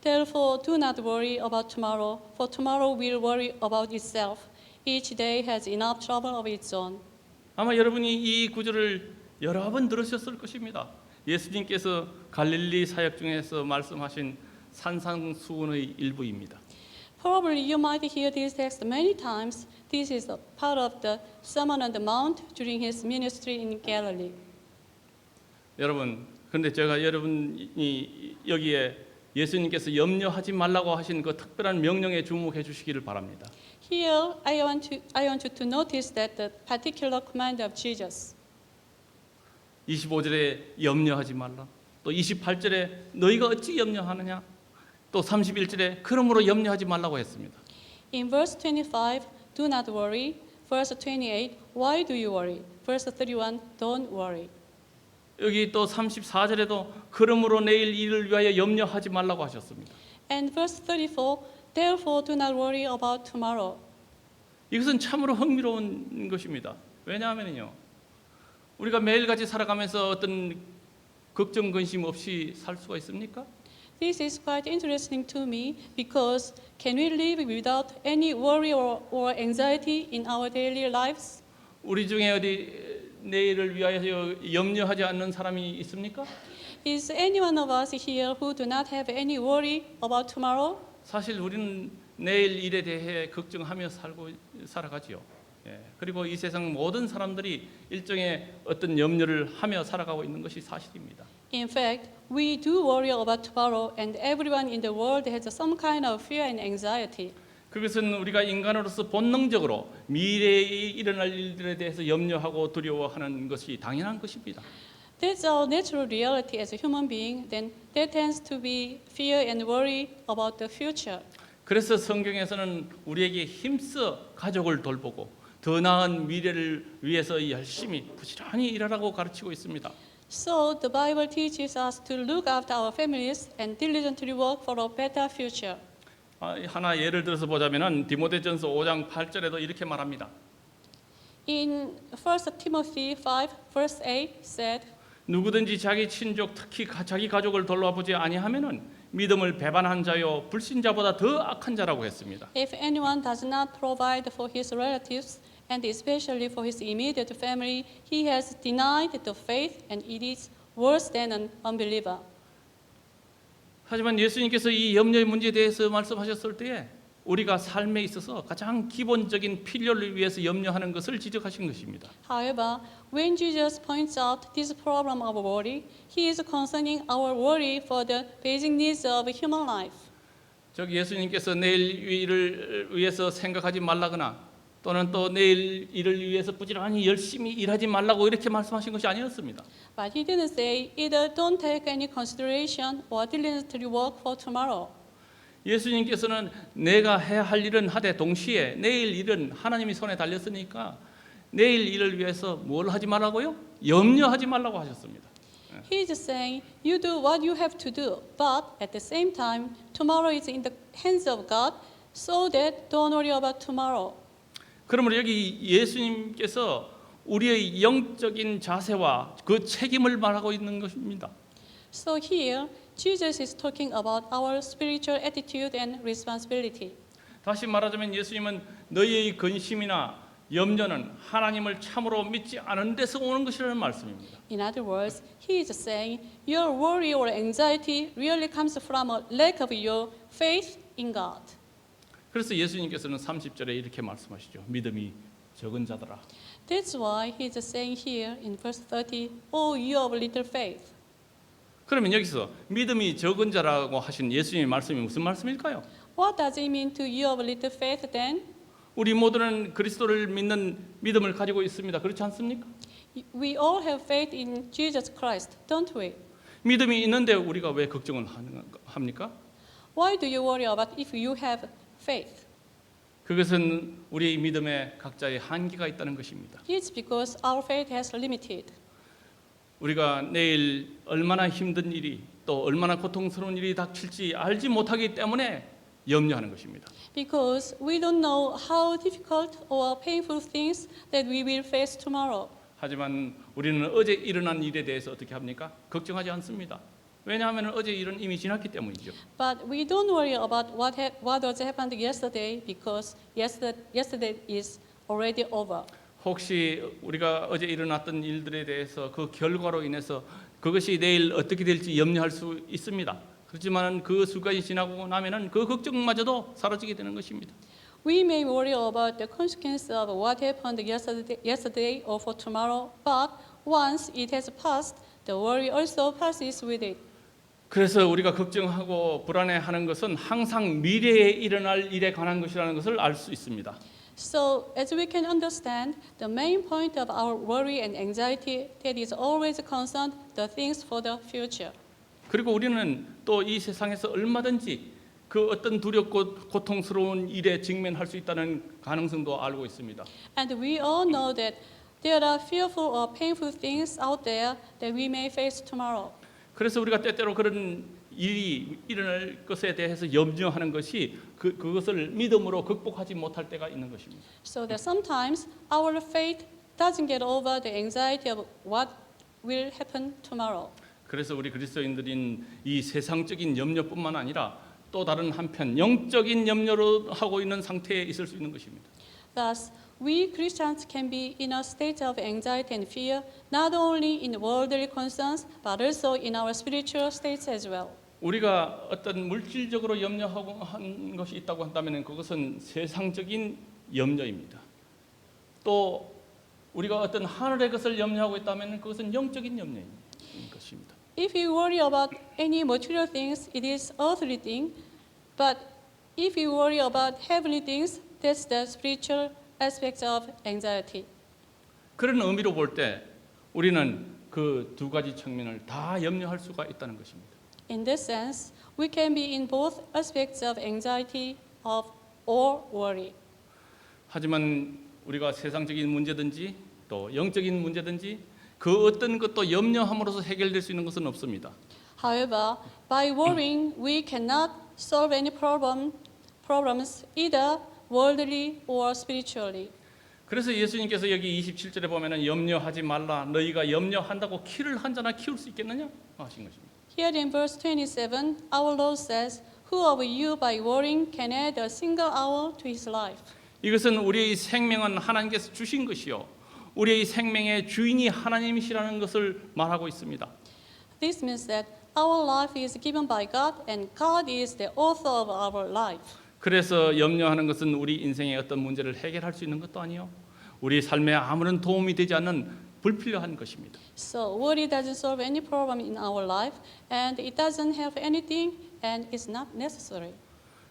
Therefore, do not worry about tomorrow, for tomorrow will worry about itself. Each day has enough trouble of its own. 아마 여러분이 이 구절을 여러 번 들으셨을 것입니다. 예수님께서 갈릴리 사역 중에서 말씀하신 산상수훈의 일부입니다. Probably you might hear this text many times. This is a part of the Sermon on the Mount during His ministry in Galilee. 여러분, 그런데 제가 여러분이 여기에 예수님께서 염려하지 말라고 하신 그 특별한 명령에 주목해 주시기를 바랍니다. Here, I want you to notice that the particular command of Jesus. 25절에 염려하지 말라. 또 28절에 너희가 어찌 염려하느냐. 또 31절에 그러므로 염려하지 말라고 했습니다. In verse 25, do not worry. Verse 28, why do you worry? Verse 31, don't worry. 여기 또 34절에도 그러므로 내일 일을 위하여 염려하지 말라고 하셨습니다. And verse 34, therefore do not worry about tomorrow. 이것은 참으로 흥미로운 것입니다. 왜냐하면요, 우리가 매일같이 살아가면서 어떤 걱정 근심 없이 살 수가 있습니까? This is quite interesting to me because can we live without any worry or anxiety in our daily lives? 우리 중에 어디 내일을 위하여 염려하지 않는 사람이 있습니까? Is any one of us here who do not have any worry about tomorrow? 사실 우리는 내일 일에 대해 걱정하며 살아가지요. 그리고 이 세상 모든 사람들이 일종의 어떤 염려를 하며 살아가고 있는 것이 사실입니다. In fact, we do worry about tomorrow, and everyone in the world has some kind of fear and anxiety. 그것은 우리가 인간으로서 본능적으로 미래에 일어날 일들에 대해서 염려하고 두려워하는 것이 당연한 것입니다. That's our natural reality as a human being. Then there tends to be fear and worry about the future. 그래서 성경에서는 우리에게 힘써 가족을 돌보고 더 나은 미래를 위해서 열심히 부지런히 일하라고 가르치고 있습니다. So the Bible teaches us to look after our families and diligently work for a better future. 하나 예를 들어서 보자면은 디모데전서 5장 8절에도 이렇게 말합니다. In 1 Timothy 5 verse 8 said, 누구든지 자기 친족 특히 자기 가족을 돌보지 아니하면은 믿음을 배반한 자요 불신자보다 더 악한 자라고 했습니다. if anyone does not provide for his relatives and especially for his immediate family, he has denied the faith and it is worse than an unbeliever. 하지만 예수님께서 이 염려의 문제에 대해서 말씀하셨을 때에 우리가 삶에 있어서 가장 기본적인 필요를 위해서 염려하는 것을 지적하신 것입니다. However, when Jesus points out this problem of worry, he is concerning our worry for the basic needs of human life. 즉 예수님께서 내일 일을 위해서 생각하지 말라거나 또는 또 내일 일을 위해서 부지런히 열심히 일하지 말라고 이렇게 말씀하신 것이 아니었습니다. But he didn't say either don't take any consideration or diligently work for tomorrow. 예수님께서는 내가 해야 할 일은 하되 동시에 내일 일은 하나님이 손에 달렸으니까 내일 일을 위해서 뭘 하지 말라고요? 염려하지 말라고 하셨습니다. He is saying you do what you have to do, but at the same time, tomorrow is in the hands of God, so that don't worry about tomorrow. 그러므로 여기 예수님께서 우리의 영적인 자세와 그 책임을 말하고 있는 것입니다. So here, Jesus is talking about our spiritual attitude and responsibility. 다시 말하자면 예수님은 너희의 근심이나 염려는 하나님을 참으로 믿지 않은 데서 오는 것이라는 말씀입니다. In other words, he is saying your worry or anxiety really comes from a lack of your faith in God. 그래서 예수님께서는 30절에 이렇게 말씀하시죠. 믿음이 적은 자들아. That's why he's saying here in verse 30, "Oh, you of little faith." 그러면 여기서 믿음이 적은 자라고 하신 예수님의 말씀이 무슨 말씀일까요? What does it mean to you of little faith then? 우리 모두는 그리스도를 믿는 믿음을 가지고 있습니다. 그렇지 않습니까? We all have faith in Jesus Christ, don't we? 믿음이 있는데 우리가 왜 걱정을 합니까? Why do you worry about if you have faith? 그것은 우리 믿음에 각자의 한계가 있다는 것입니다. It's because our faith has limited. 우리가 내일 얼마나 힘든 일이 또 얼마나 고통스러운 일이 닥칠지 알지 못하기 때문에 염려하는 것입니다. Because we don't know how difficult or painful things that we will face tomorrow. 하지만 우리는 어제 일어난 일에 대해서 어떻게 합니까? 걱정하지 않습니다. 왜냐하면 어제 일은 이미 지났기 때문이죠. But we don't worry about what was happened yesterday because yesterday is already over. 혹시 우리가 어제 일어났던 일들에 대해서 그 결과로 인해서 그것이 내일 어떻게 될지 염려할 수 있습니다. 그렇지만 그 순간이 지나고 나면은 그 걱정마저도 사라지게 되는 것입니다. We may worry about the consequence of what happened yesterday or for tomorrow, but once it has passed, the worry also passes with it. 그래서 우리가 걱정하고 불안해하는 것은 항상 미래에 일어날 일에 관한 것이라는 것을 알 수 있습니다. So, as we can understand, the main point of our worry and anxiety that is always concerned the things for the future. 그리고 우리는 또 이 세상에서 얼마든지 그 어떤 두렵고 고통스러운 일에 직면할 수 있다는 가능성도 알고 있습니다. And we all know that there are fearful or painful things out there that we may face tomorrow. 그래서 우리가 때때로 그런 일이 일어날 것에 대해서 염려하는 것이 그것을 믿음으로 극복하지 못할 때가 있는 것입니다. So that sometimes our faith doesn't get over the anxiety of what will happen tomorrow. 그래서 우리 그리스도인들인 이 세상적인 염려뿐만 아니라 또 다른 한편 영적인 염려로 하고 있는 상태에 있을 수 있는 것입니다. Thus, we Christians can be in a state of anxiety and fear, not only in worldly concerns, but also in our spiritual states as well. 우리가 어떤 물질적으로 염려하고 한 것이 있다고 한다면 그것은 세상적인 염려입니다. 또 우리가 어떤 하늘의 것을 염려하고 있다면 그것은 영적인 염려인 것입니다. If you worry about any material things, it is earthly thing. But if you worry about heavenly things, that's the spiritual aspects of anxiety. 그런 의미로 볼 때 우리는 그 두 가지 측면을 다 염려할 수가 있다는 것입니다. In this sense, we can be in both aspects of anxiety or worry. 하지만 우리가 세상적인 문제든지 또 영적인 문제든지 그 어떤 것도 염려함으로써 해결될 수 있는 것은 없습니다. However, by worrying, we cannot solve any problems either worldly or spiritually. 그래서 예수님께서 여기 27절에 보면은 염려하지 말라 너희가 염려한다고 키를 한 자나 키울 수 있겠느냐 하신 것입니다. Here in verse 27, our Lord says, "Who of you by worrying can add a single hour to his life?" 이것은 우리의 생명은 하나님께서 주신 것이요 우리의 생명의 주인이 하나님이시라는 것을 말하고 있습니다. This means that our life is given by God and God is the author of our life. 그래서 염려하는 것은 우리 인생의 어떤 문제를 해결할 수 있는 것도 아니요 우리 삶에 아무런 도움이 되지 않는 불필요한 것입니다. So worry doesn't solve any problem in our life and it doesn't help anything and it's not necessary.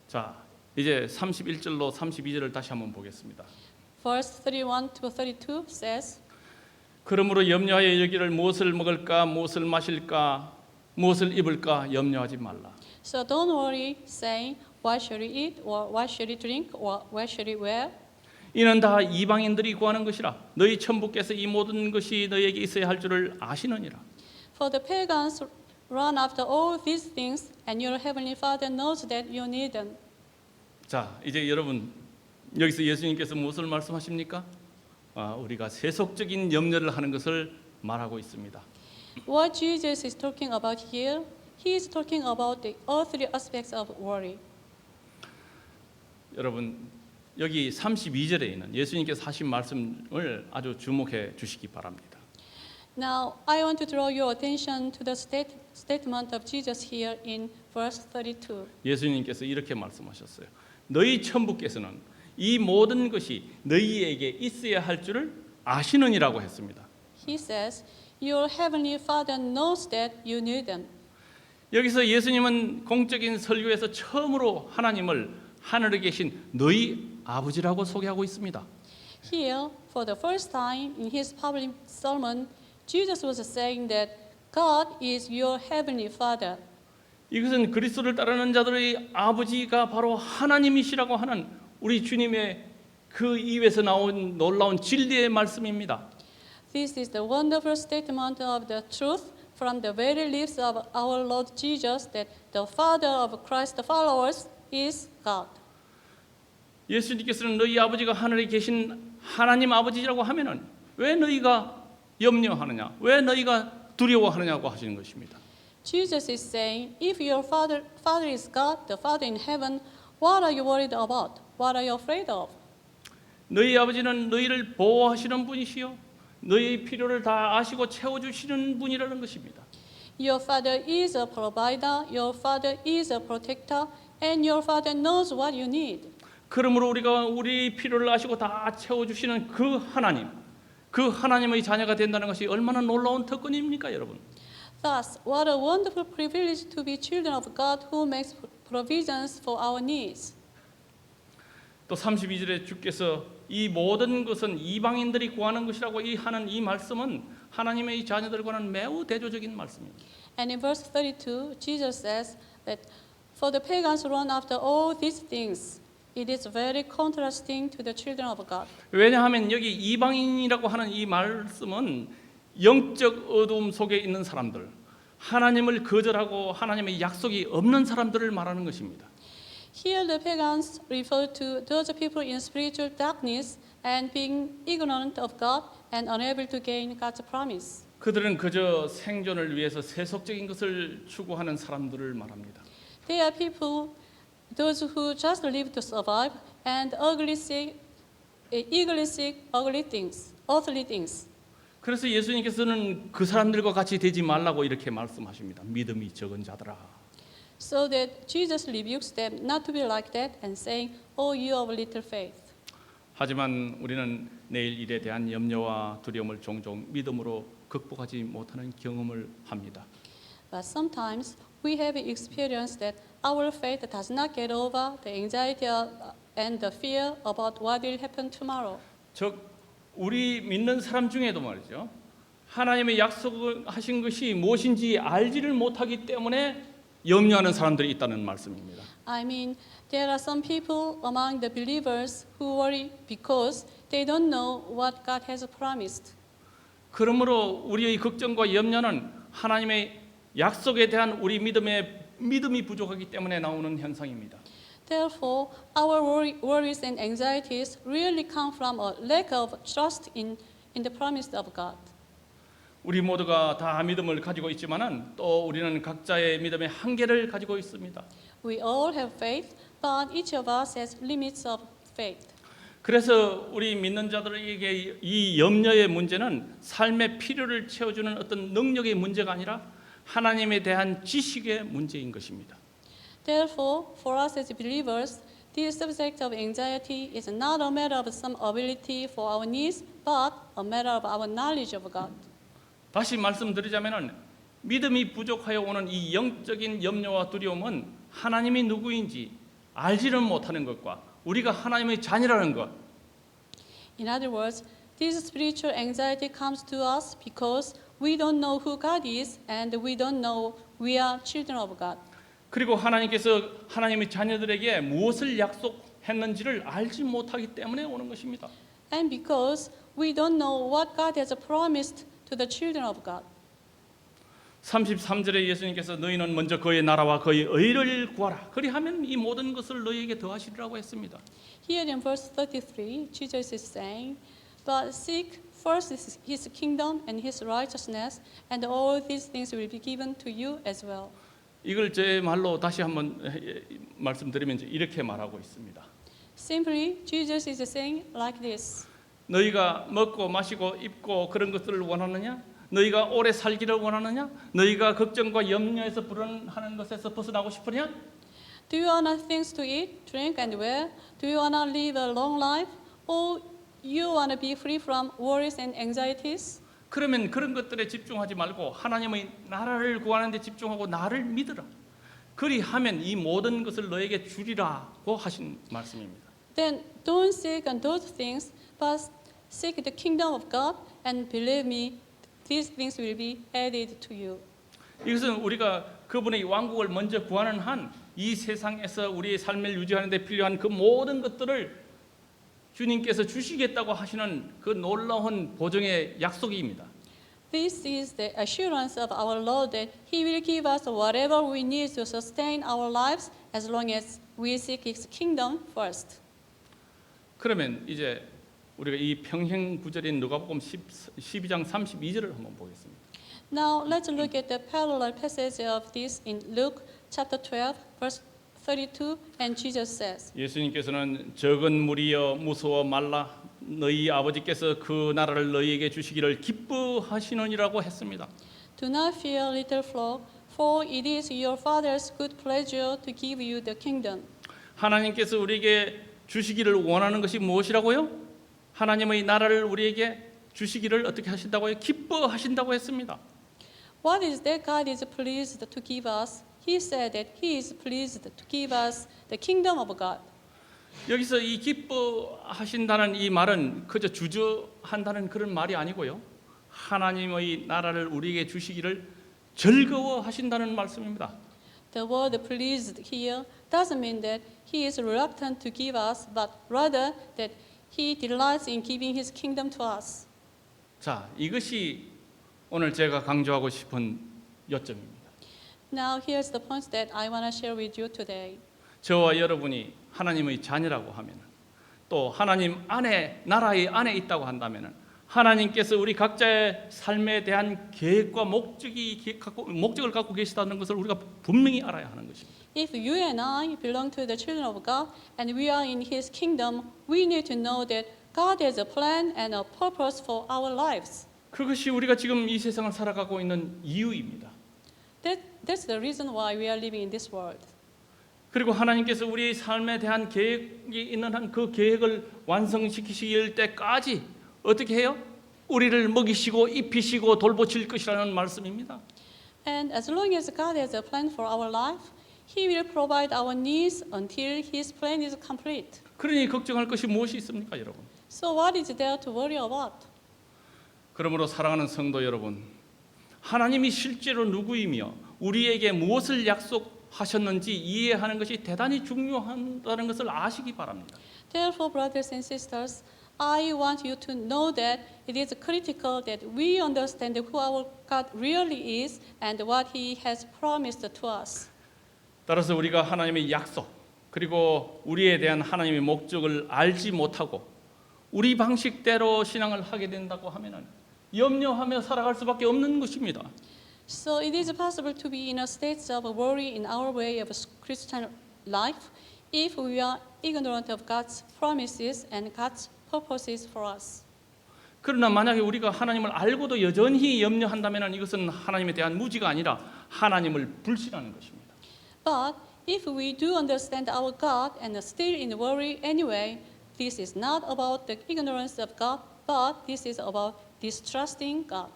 자, 이제 31절로 32절을 다시 한번 보겠습니다. Verse 31 to 32 says, 그러므로 염려하여 여기를 무엇을 먹을까 무엇을 마실까 무엇을 입을까 염려하지 말라. So don't worry, saying, what shall we eat, or what shall we drink, or what shall we wear? 이는 다 이방인들이 구하는 것이라 너희 천부께서 이 모든 것이 너희에게 있어야 할 줄을 아시느니라. For the pagans run after all these things, and your heavenly Father knows that you need them. 자, 이제 여러분 여기서 예수님께서 무엇을 말씀하십니까? 우리가 세속적인 염려를 하는 것을 말하고 있습니다. What Jesus is talking about here, he is talking about the earthly aspects of worry. 여러분 여기 32절에 있는 예수님께서 하신 말씀을 아주 주목해 주시기 바랍니다. Now, I want to draw your attention to the statement of Jesus here in verse 32. 예수님께서 이렇게 말씀하셨어요. 너희 천부께서는 이 모든 것이 너희에게 있어야 할 줄을 아시느니라고 했습니다. He says, Your heavenly Father knows that you need them. 여기서 예수님은 공적인 설교에서 처음으로 하나님을 하늘에 계신 너희 아버지라고 소개하고 있습니다. Here, for the first time in his public sermon, Jesus was saying that God is your heavenly Father. 이것은 그리스도를 따르는 자들의 아버지가 바로 하나님이시라고 하는 우리 주님의 그 입에서 나온 놀라운 진리의 말씀입니다. This is the wonderful statement of the truth from the very lips of our Lord Jesus that the Father of Christ followers is God. 예수님께서는 너희 아버지가 하늘에 계신 하나님 아버지라고 하면은 왜 너희가 염려하느냐? 왜 너희가 두려워하느냐고 하시는 것입니다. Jesus is saying, if your Father is God, the Father in heaven, what are you worried about? What are you afraid of? 너희 아버지는 너희를 보호하시는 분이시요 너희의 필요를 다 아시고 채워주시는 분이라는 것입니다. Your Father is a provider, your Father is a protector, and your Father knows what you need. 그러므로 우리가 우리 필요를 아시고 다 채워주시는 그 하나님의 자녀가 된다는 것이 얼마나 놀라운 특권입니까, 여러분? Thus, what a wonderful privilege to be children of God who makes provisions for our needs. 또 32절에 주께서 이 모든 것은 이방인들이 구하는 것이라고 하는 이 말씀은 하나님의 자녀들과는 매우 대조적인 말씀입니다. And in verse 32, Jesus says that for the pagans run after all these things. It is very contrasting to the children of God. 왜냐하면 여기 이방인이라고 하는 이 말씀은 영적 어두움 속에 있는 사람들, 하나님을 거절하고 하나님의 약속이 없는 사람들을 말하는 것입니다. Here the pagans refer to those people in spiritual darkness and being ignorant of God and unable to gain God's promise. 그들은 그저 생존을 위해서 세속적인 것을 추구하는 사람들을 말합니다. They are people, those who just live to survive and eagerly seek ugly things, earthly things. 그래서 예수님께서는 그 사람들과 같이 되지 말라고 이렇게 말씀하십니다. 믿음이 적은 자들아. So that Jesus rebukes them not to be like that and saying, "Oh, you of little faith." 하지만 우리는 내일 일에 대한 염려와 두려움을 종종 믿음으로 극복하지 못하는 경험을 합니다. But sometimes we have experienced that our faith does not get over the anxiety and the fear about what will happen tomorrow. 즉 우리 믿는 사람 중에도 말이죠. 하나님의 약속하신 것이 무엇인지 알지를 못하기 때문에 염려하는 사람들이 있다는 말씀입니다. I mean, there are some people among the believers who worry because they don't know what God has promised. 그러므로 우리의 걱정과 염려는 하나님의 약속에 대한 우리 믿음이 부족하기 때문에 나오는 현상입니다. Therefore, our worries and anxieties really come from a lack of trust in the promise of God. 우리 모두가 다 믿음을 가지고 있지만은 또 우리는 각자의 믿음의 한계를 가지고 있습니다. We all have faith, but each of us has limits of faith. 그래서 우리 믿는 자들에게 이 염려의 문제는 삶의 필요를 채워주는 어떤 능력의 문제가 아니라 하나님에 대한 지식의 문제인 것입니다. Therefore, for us as believers, this subject of anxiety is not a matter of some ability for our needs, but a matter of our knowledge of God. 다시 말씀드리자면은 믿음이 부족하여 오는 이 영적인 염려와 두려움은 하나님이 누구인지 알지는 못하는 것과 우리가 하나님의 자녀라는 것. In other words, this spiritual anxiety comes to us because we don't know who God is and we don't know we are children of God. 그리고 하나님께서 하나님의 자녀들에게 무엇을 약속했는지를 알지 못하기 때문에 오는 것입니다. And because we don't know what God has promised to the children of God. 33절에 예수님께서 너희는 먼저 그의 나라와 그의 의를 구하라. 그리하면 이 모든 것을 너희에게 더하시리라고 했습니다. Here in verse 33, Jesus is saying, "But seek first his kingdom and his righteousness, and all these things will be given to you as well." 이걸 제 말로 다시 한번 말씀드리면 이렇게 말하고 있습니다. Simply, Jesus is saying like this. 너희가 먹고 마시고 입고 그런 것들을 원하느냐? 너희가 오래 살기를 원하느냐? 너희가 걱정과 염려에서 불안하는 것에서 벗어나고 싶으냐? Do you want things to eat, drink, and wear? Do you want to live a long life? Or you want to be free from worries and anxieties? 그러면 그런 것들에 집중하지 말고 하나님의 나라를 구하는 데 집중하고 나를 믿으라. 그리하면 이 모든 것을 너에게 주리라고 하신 말씀입니다. Then don't seek on those things, but seek the kingdom of God, and believe me, these things will be added to you. 이것은 우리가 그분의 왕국을 먼저 구하는 한 이 세상에서 우리의 삶을 유지하는 데 필요한 그 모든 것들을 주님께서 주시겠다고 하시는 그 놀라운 보증의 약속입니다. This is the assurance of our Lord that He will give us whatever we need to sustain our lives as long as we seek His kingdom first. 그러면 이제 우리가 이 평행 구절인 누가복음 12장 32절을 한번 보겠습니다. Now let's look at the parallel passage of this in Luke chapter 12, verse 32, and Jesus says, 예수님께서는 적은 무리여 무서워 말라 너희 아버지께서 그 나라를 너희에게 주시기를 기뻐하시느니라고 했습니다. Do not fear, little flock, for it is your Father's good pleasure to give you the kingdom. 하나님께서 우리에게 주시기를 원하는 것이 무엇이라고요? 하나님의 나라를 우리에게 주시기를 어떻게 하신다고요? 기뻐하신다고 했습니다. What is that God is pleased to give us? He said that He is pleased to give us the kingdom of God. 여기서 이 기뻐하신다는 이 말은 그저 주저한다는 그런 말이 아니고요. 하나님의 나라를 우리에게 주시기를 즐거워하신다는 말씀입니다. The word pleased here doesn't mean that He is reluctant to give us, but rather that He delights in giving His kingdom to us. 자, 이것이 오늘 제가 강조하고 싶은 요점입니다. Now here's the point that I want to share with you today. 저와 여러분이 하나님의 자녀라고 하면 또 하나님 안에 나라의 안에 있다고 한다면 하나님께서 우리 각자의 삶에 대한 계획과 목적을 갖고 계시다는 것을 우리가 분명히 알아야 하는 것입니다. If you and I belong to the children of God and we are in His kingdom, we need to know that God has a plan and a purpose for our lives. 그것이 우리가 지금 이 세상을 살아가고 있는 이유입니다. That's the reason why we are living in this world. 그리고 하나님께서 우리의 삶에 대한 계획이 있는 한 그 계획을 완성시키실 때까지 어떻게 해요? 우리를 먹이시고 입히시고 돌보실 것이라는 말씀입니다. And as long as God has a plan for our life, He will provide our needs until His plan is complete. 그러니 걱정할 것이 무엇이 있습니까, 여러분? So what is there to worry about? 그러므로 사랑하는 성도 여러분, 하나님이 실제로 누구이며 우리에게 무엇을 약속하셨는지 이해하는 것이 대단히 중요하다는 것을 아시기 바랍니다. Therefore, brothers and sisters, I want you to know that it is critical that we understand who our God really is and what He has promised to us. 따라서 우리가 하나님의 약속 그리고 우리에 대한 하나님의 목적을 알지 못하고 우리 방식대로 신앙을 하게 된다고 하면은 염려하며 살아갈 수밖에 없는 것입니다. So it is possible to be in a state of worry in our way of Christian life if we are ignorant of God's promises and God's purposes for us. 그러나 만약에 우리가 하나님을 알고도 여전히 염려한다면 이것은 하나님에 대한 무지가 아니라 하나님을 불신하는 것입니다. But if we do understand our God and still in worry anyway, this is not about the ignorance of God, but this is about distrusting God.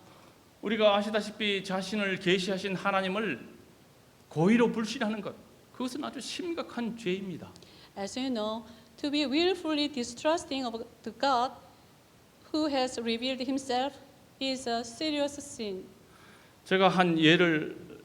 우리가 아시다시피 자신을 계시하신 하나님을 고의로 불신하는 것, 그것은 아주 심각한 죄입니다. As you know, to be willfully distrusting of the God who has revealed Himself is a serious sin. 제가 한 예를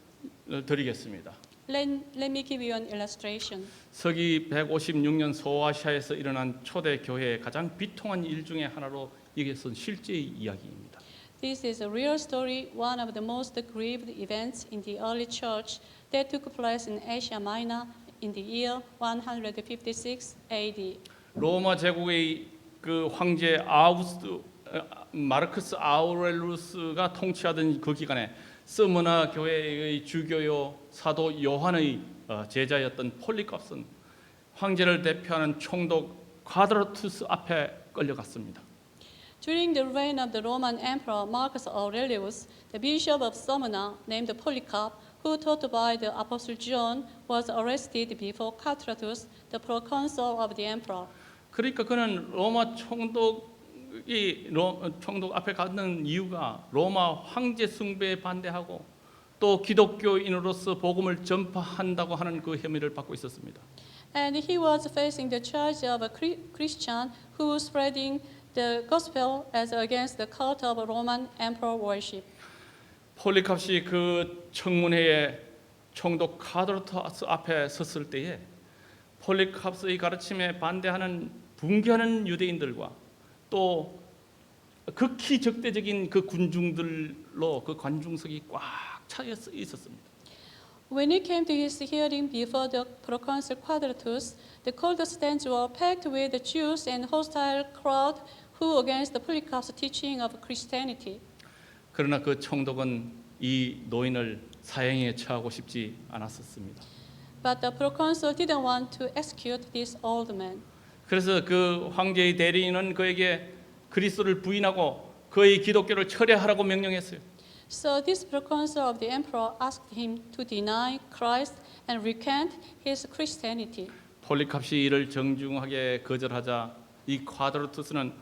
드리겠습니다. Let me give you an illustration. 서기 156년 소아시아에서 일어난 초대 교회의 가장 비통한 일 중에 하나로 이것은 실제의 이야기입니다. This is a real story, one of the most grieved events in the early church that took place in Asia Minor in the year 156 AD. 로마 제국의 그 황제 마르크스 아우렐루스가 통치하던 그 기간에 스무나 교회의 주교요 사도 요한의 제자였던 폴리캅스는 황제를 대표하는 총독 과드라투스 앞에 끌려갔습니다. During the reign of the Roman Emperor Marcus Aurelius, the bishop of Smyrna, named Polycarp, who taught by the Apostle John, was arrested before Quadratus, the proconsul of the emperor. 그러니까 그는 로마 총독 앞에 가는 이유가 로마 황제 숭배에 반대하고 또 기독교인으로서 복음을 전파한다고 하는 그 혐의를 받고 있었습니다. And he was facing the charge of a Christian who was spreading the gospel as against the cult of Roman emperor worship. 폴리캅이 그 청문회에 총독 카드로타스 앞에 섰을 때에 폴리캅의 가르침에 반대하는 분개하는 유대인들과 또 극히 적대적인 그 군중들로 그 관중석이 꽉 차 있었습니다. When he came to his hearing before the proconsul Quadratus, the cold stands were packed with the Jews and hostile crowd who against the Polycarp's teaching of Christianity. 그러나 그 총독은 이 노인을 사형에 처하고 싶지 않았었습니다. But the proconsul didn't want to execute this old man. 그래서 그 황제의 대리인은 그에게 그리스도를 부인하고 그의 기독교를 철회하라고 명령했어요. So this proconsul of the emperor asked him to deny Christ and recant his Christianity. 폴리캅이 이를 정중하게 거절하자 이 콰드로투스는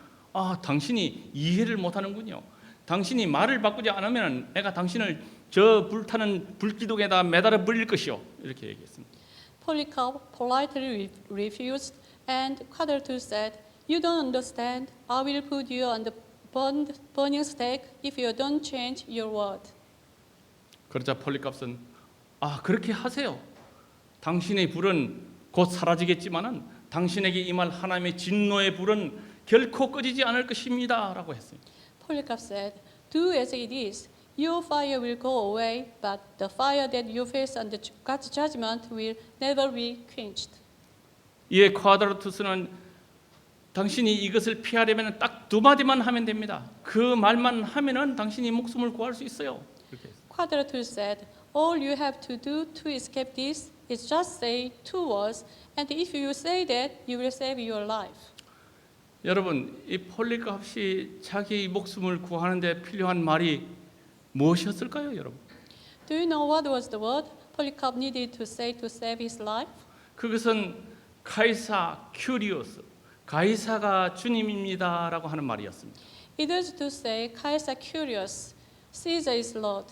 당신이 이해를 못하는군요. 당신이 말을 바꾸지 않으면 내가 당신을 저 불타는 불기둥에다 매달아 버릴 것이요. 이렇게 얘기했습니다. Polycarp politely refused, and Quadratus said, "You don't understand. I will put you on the burning stake if you don't change your word." 그러자 폴리캅은 그렇게 하세요. 당신의 불은 곧 사라지겠지만은 당신에게 임할 하나님의 진노의 불은 결코 꺼지지 않을 것입니다라고 했어요. Polycarp said, "Do as it is. Your fire will go away, but the fire that you face under God's judgment will never be quenched." 이에 콰드로투스는 당신이 이것을 피하려면 딱 두 마디만 하면 됩니다. 그 말만 하면은 당신이 목숨을 구할 수 있어요. 이렇게 했어요. Quadratus said, "All you have to do to escape this is just say two words, and if you say that, you will save your life." 여러분, 이 폴리캅이 자기 목숨을 구하는데 필요한 말이 무엇이었을까요, 여러분? Do you know what was the word Polycarp needed to say to save his life? 그것은 카이사 큐리오스, 가이사가 주님입니다라고 하는 말이었습니다. It was to say, "Caesar curious, Caesar is Lord."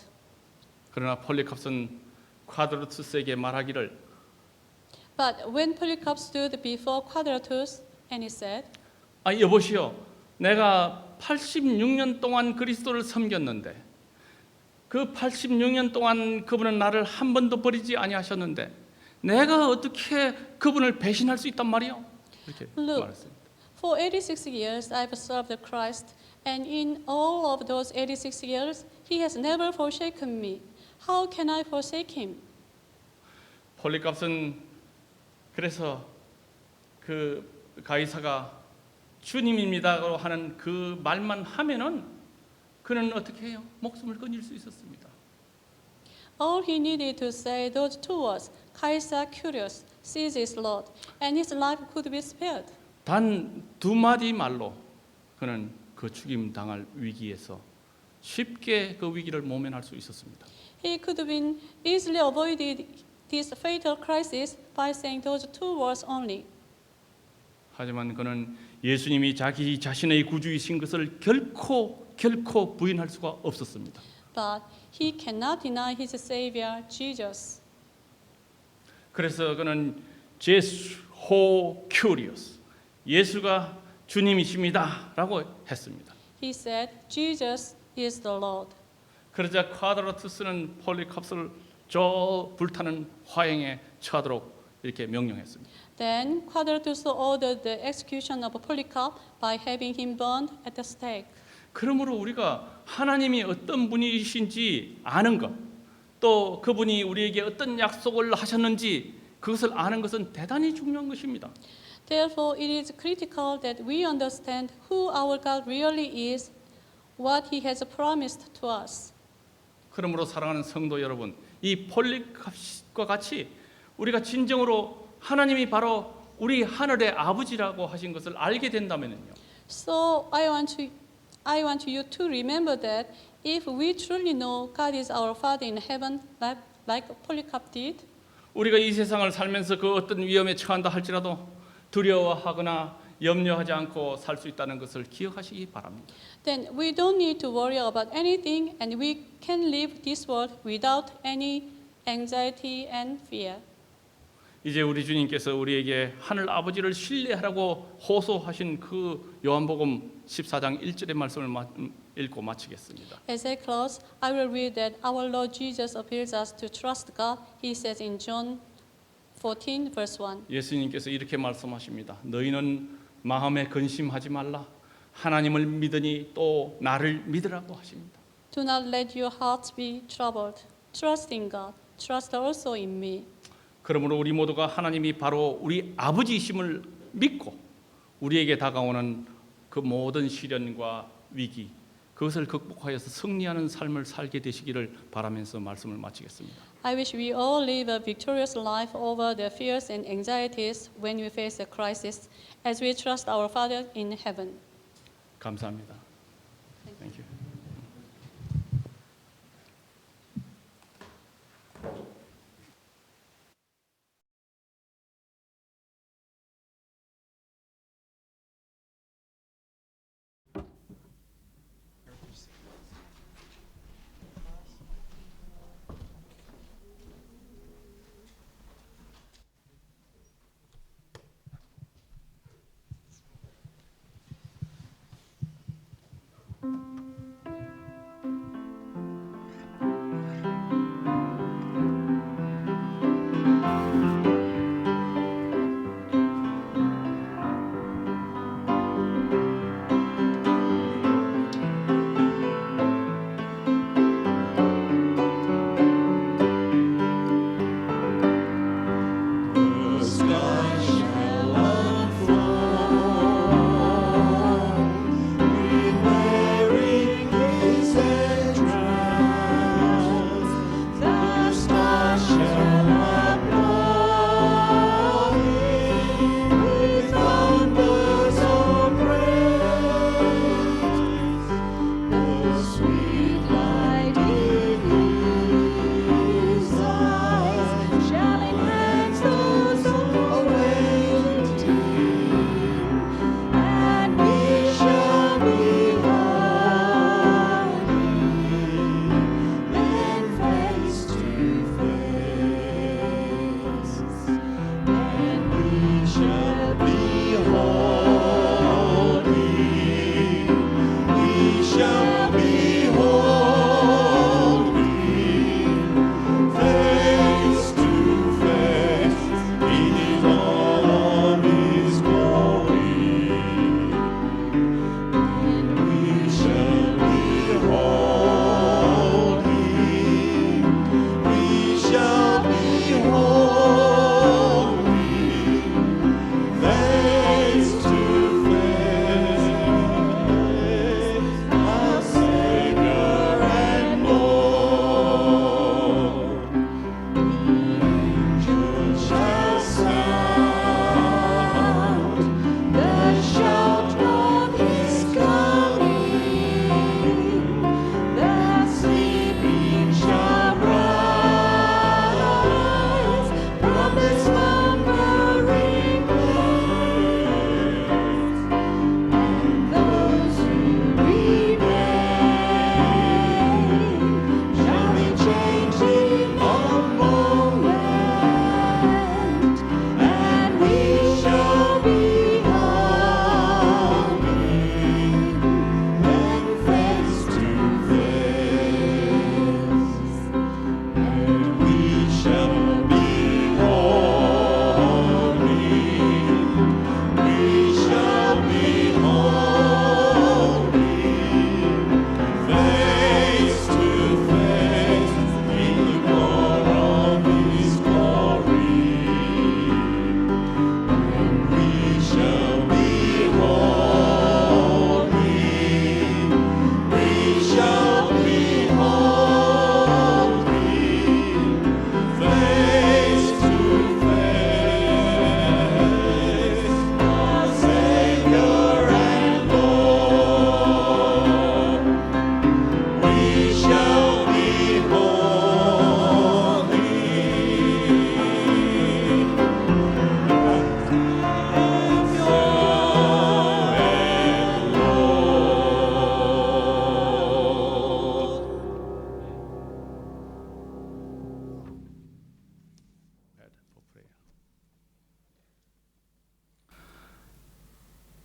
그러나 폴리캅은 콰드로투스에게 말하기를 But when Polycarp stood before Quadratus and he said, 여보시오, 내가 86년 동안 그리스도를 섬겼는데 그 86년 동안 그분은 나를 한 번도 버리지 아니하셨는데 내가 어떻게 그분을 배신할 수 있단 말이요? 이렇게 Look, 말했습니다. "For 86 years I've served Christ, and in all of those 86 years he has never forsaken me. How can I forsake him?" 폴리캅은 그래서 그 가이사가 주님입니다라고 하는 그 말만 하면은 그는 어떻게 해요? 목숨을 끊을 수 있었습니다. All he needed to say those two words, "Caesar curious, Caesar is Lord," and his life could be spared. 단 두 마디 말로 그는 그 죽임 당할 위기에서 쉽게 그 위기를 모면할 수 있었습니다. He could have been easily avoided this fatal crisis by saying those two words only. 하지만 그는 예수님이 자기 자신의 구주이신 것을 결코 부인할 수가 없었습니다. But he cannot deny his Savior, Jesus. 그래서 그는 제수 호 큐리오스, 예수가 주님이십니다라고 했습니다. He said, "Jesus is the Lord." 그러자 콰드로투스는 폴리캅을 저 불타는 화형에 처하도록 이렇게 명령했습니다. Then Quadratus ordered the execution of Polycarp by having him burned at the stake. 그러므로 우리가 하나님이 어떤 분이신지 아는 것, 또 그분이 우리에게 어떤 약속을 하셨는지 그것을 아는 것은 대단히 중요한 것입니다. Therefore, it is critical that we understand who our God really is, what He has promised to us. 그러므로 사랑하는 성도 여러분, 이 폴리캅과 같이 우리가 진정으로 하나님이 바로 우리 하늘의 아버지라고 하신 것을 알게 된다면요. So I want you to remember that If we truly know God is our Father in heaven, like Polycarp did, 우리가 이 세상을 살면서 그 어떤 위험에 처한다 할지라도 두려워하거나 염려하지 않고 살 수 있다는 것을 기억하시기 바랍니다. then we don't need to worry about anything and we can leave this world without any anxiety and fear. 이제 우리 주님께서 우리에게 하늘 아버지를 신뢰하라고 호소하신 그 요한복음 14장 1절의 말씀을 읽고 마치겠습니다. As I close, I will read that our Lord Jesus appeals us to trust God. He says in John 14, verse 1. 예수님께서 이렇게 말씀하십니다. 너희는 마음에 근심하지 말라. 하나님을 믿으니 또 나를 믿으라고 하십니다. Do not let your hearts be troubled. Trust in God. Trust also in me. 그러므로 우리 모두가 하나님이 바로 우리 아버지이심을 믿고 우리에게 다가오는 그 모든 시련과 위기 그것을 극복하여서 승리하는 삶을 살게 되시기를 바라면서 말씀을 마치겠습니다. I wish we all live a victorious life over the fears and anxieties when we face a crisis, as we trust our Father in heaven. 감사합니다. Thank you.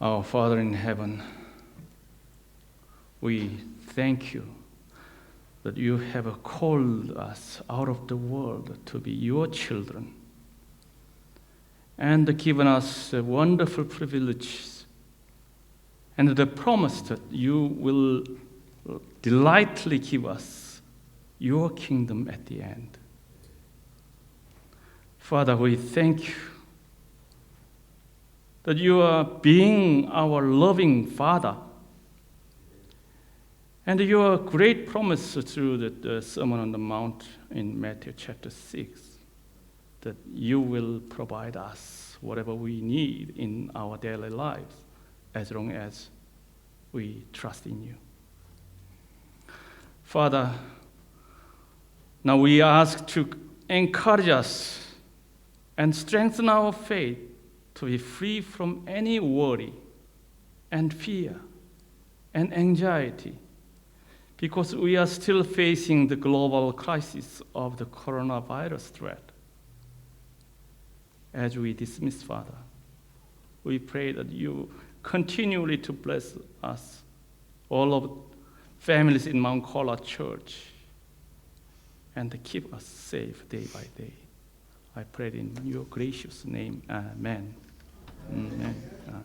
Our Father in heaven, we thank you that you have called us out of the world to be your children and given us a wonderful privilege and the promise that you will delightfully give us your kingdom at the end. Father, we thank you that you are being our loving Father, and your great promise through the Sermon on the Mount in Matthew chapter 6, that you will provide us whatever we need in our daily lives as long as we trust in you. Father, now we ask to encourage us and strengthen our faith to be free from any worry and fear and anxiety, because we are still facing the global crisis of the coronavirus threat. As we dismiss, Father, we pray that you continually to bless us, all of families in Mount Cola Church, and to keep us safe day by day. I pray in your gracious name. Amen. Amen. Amen.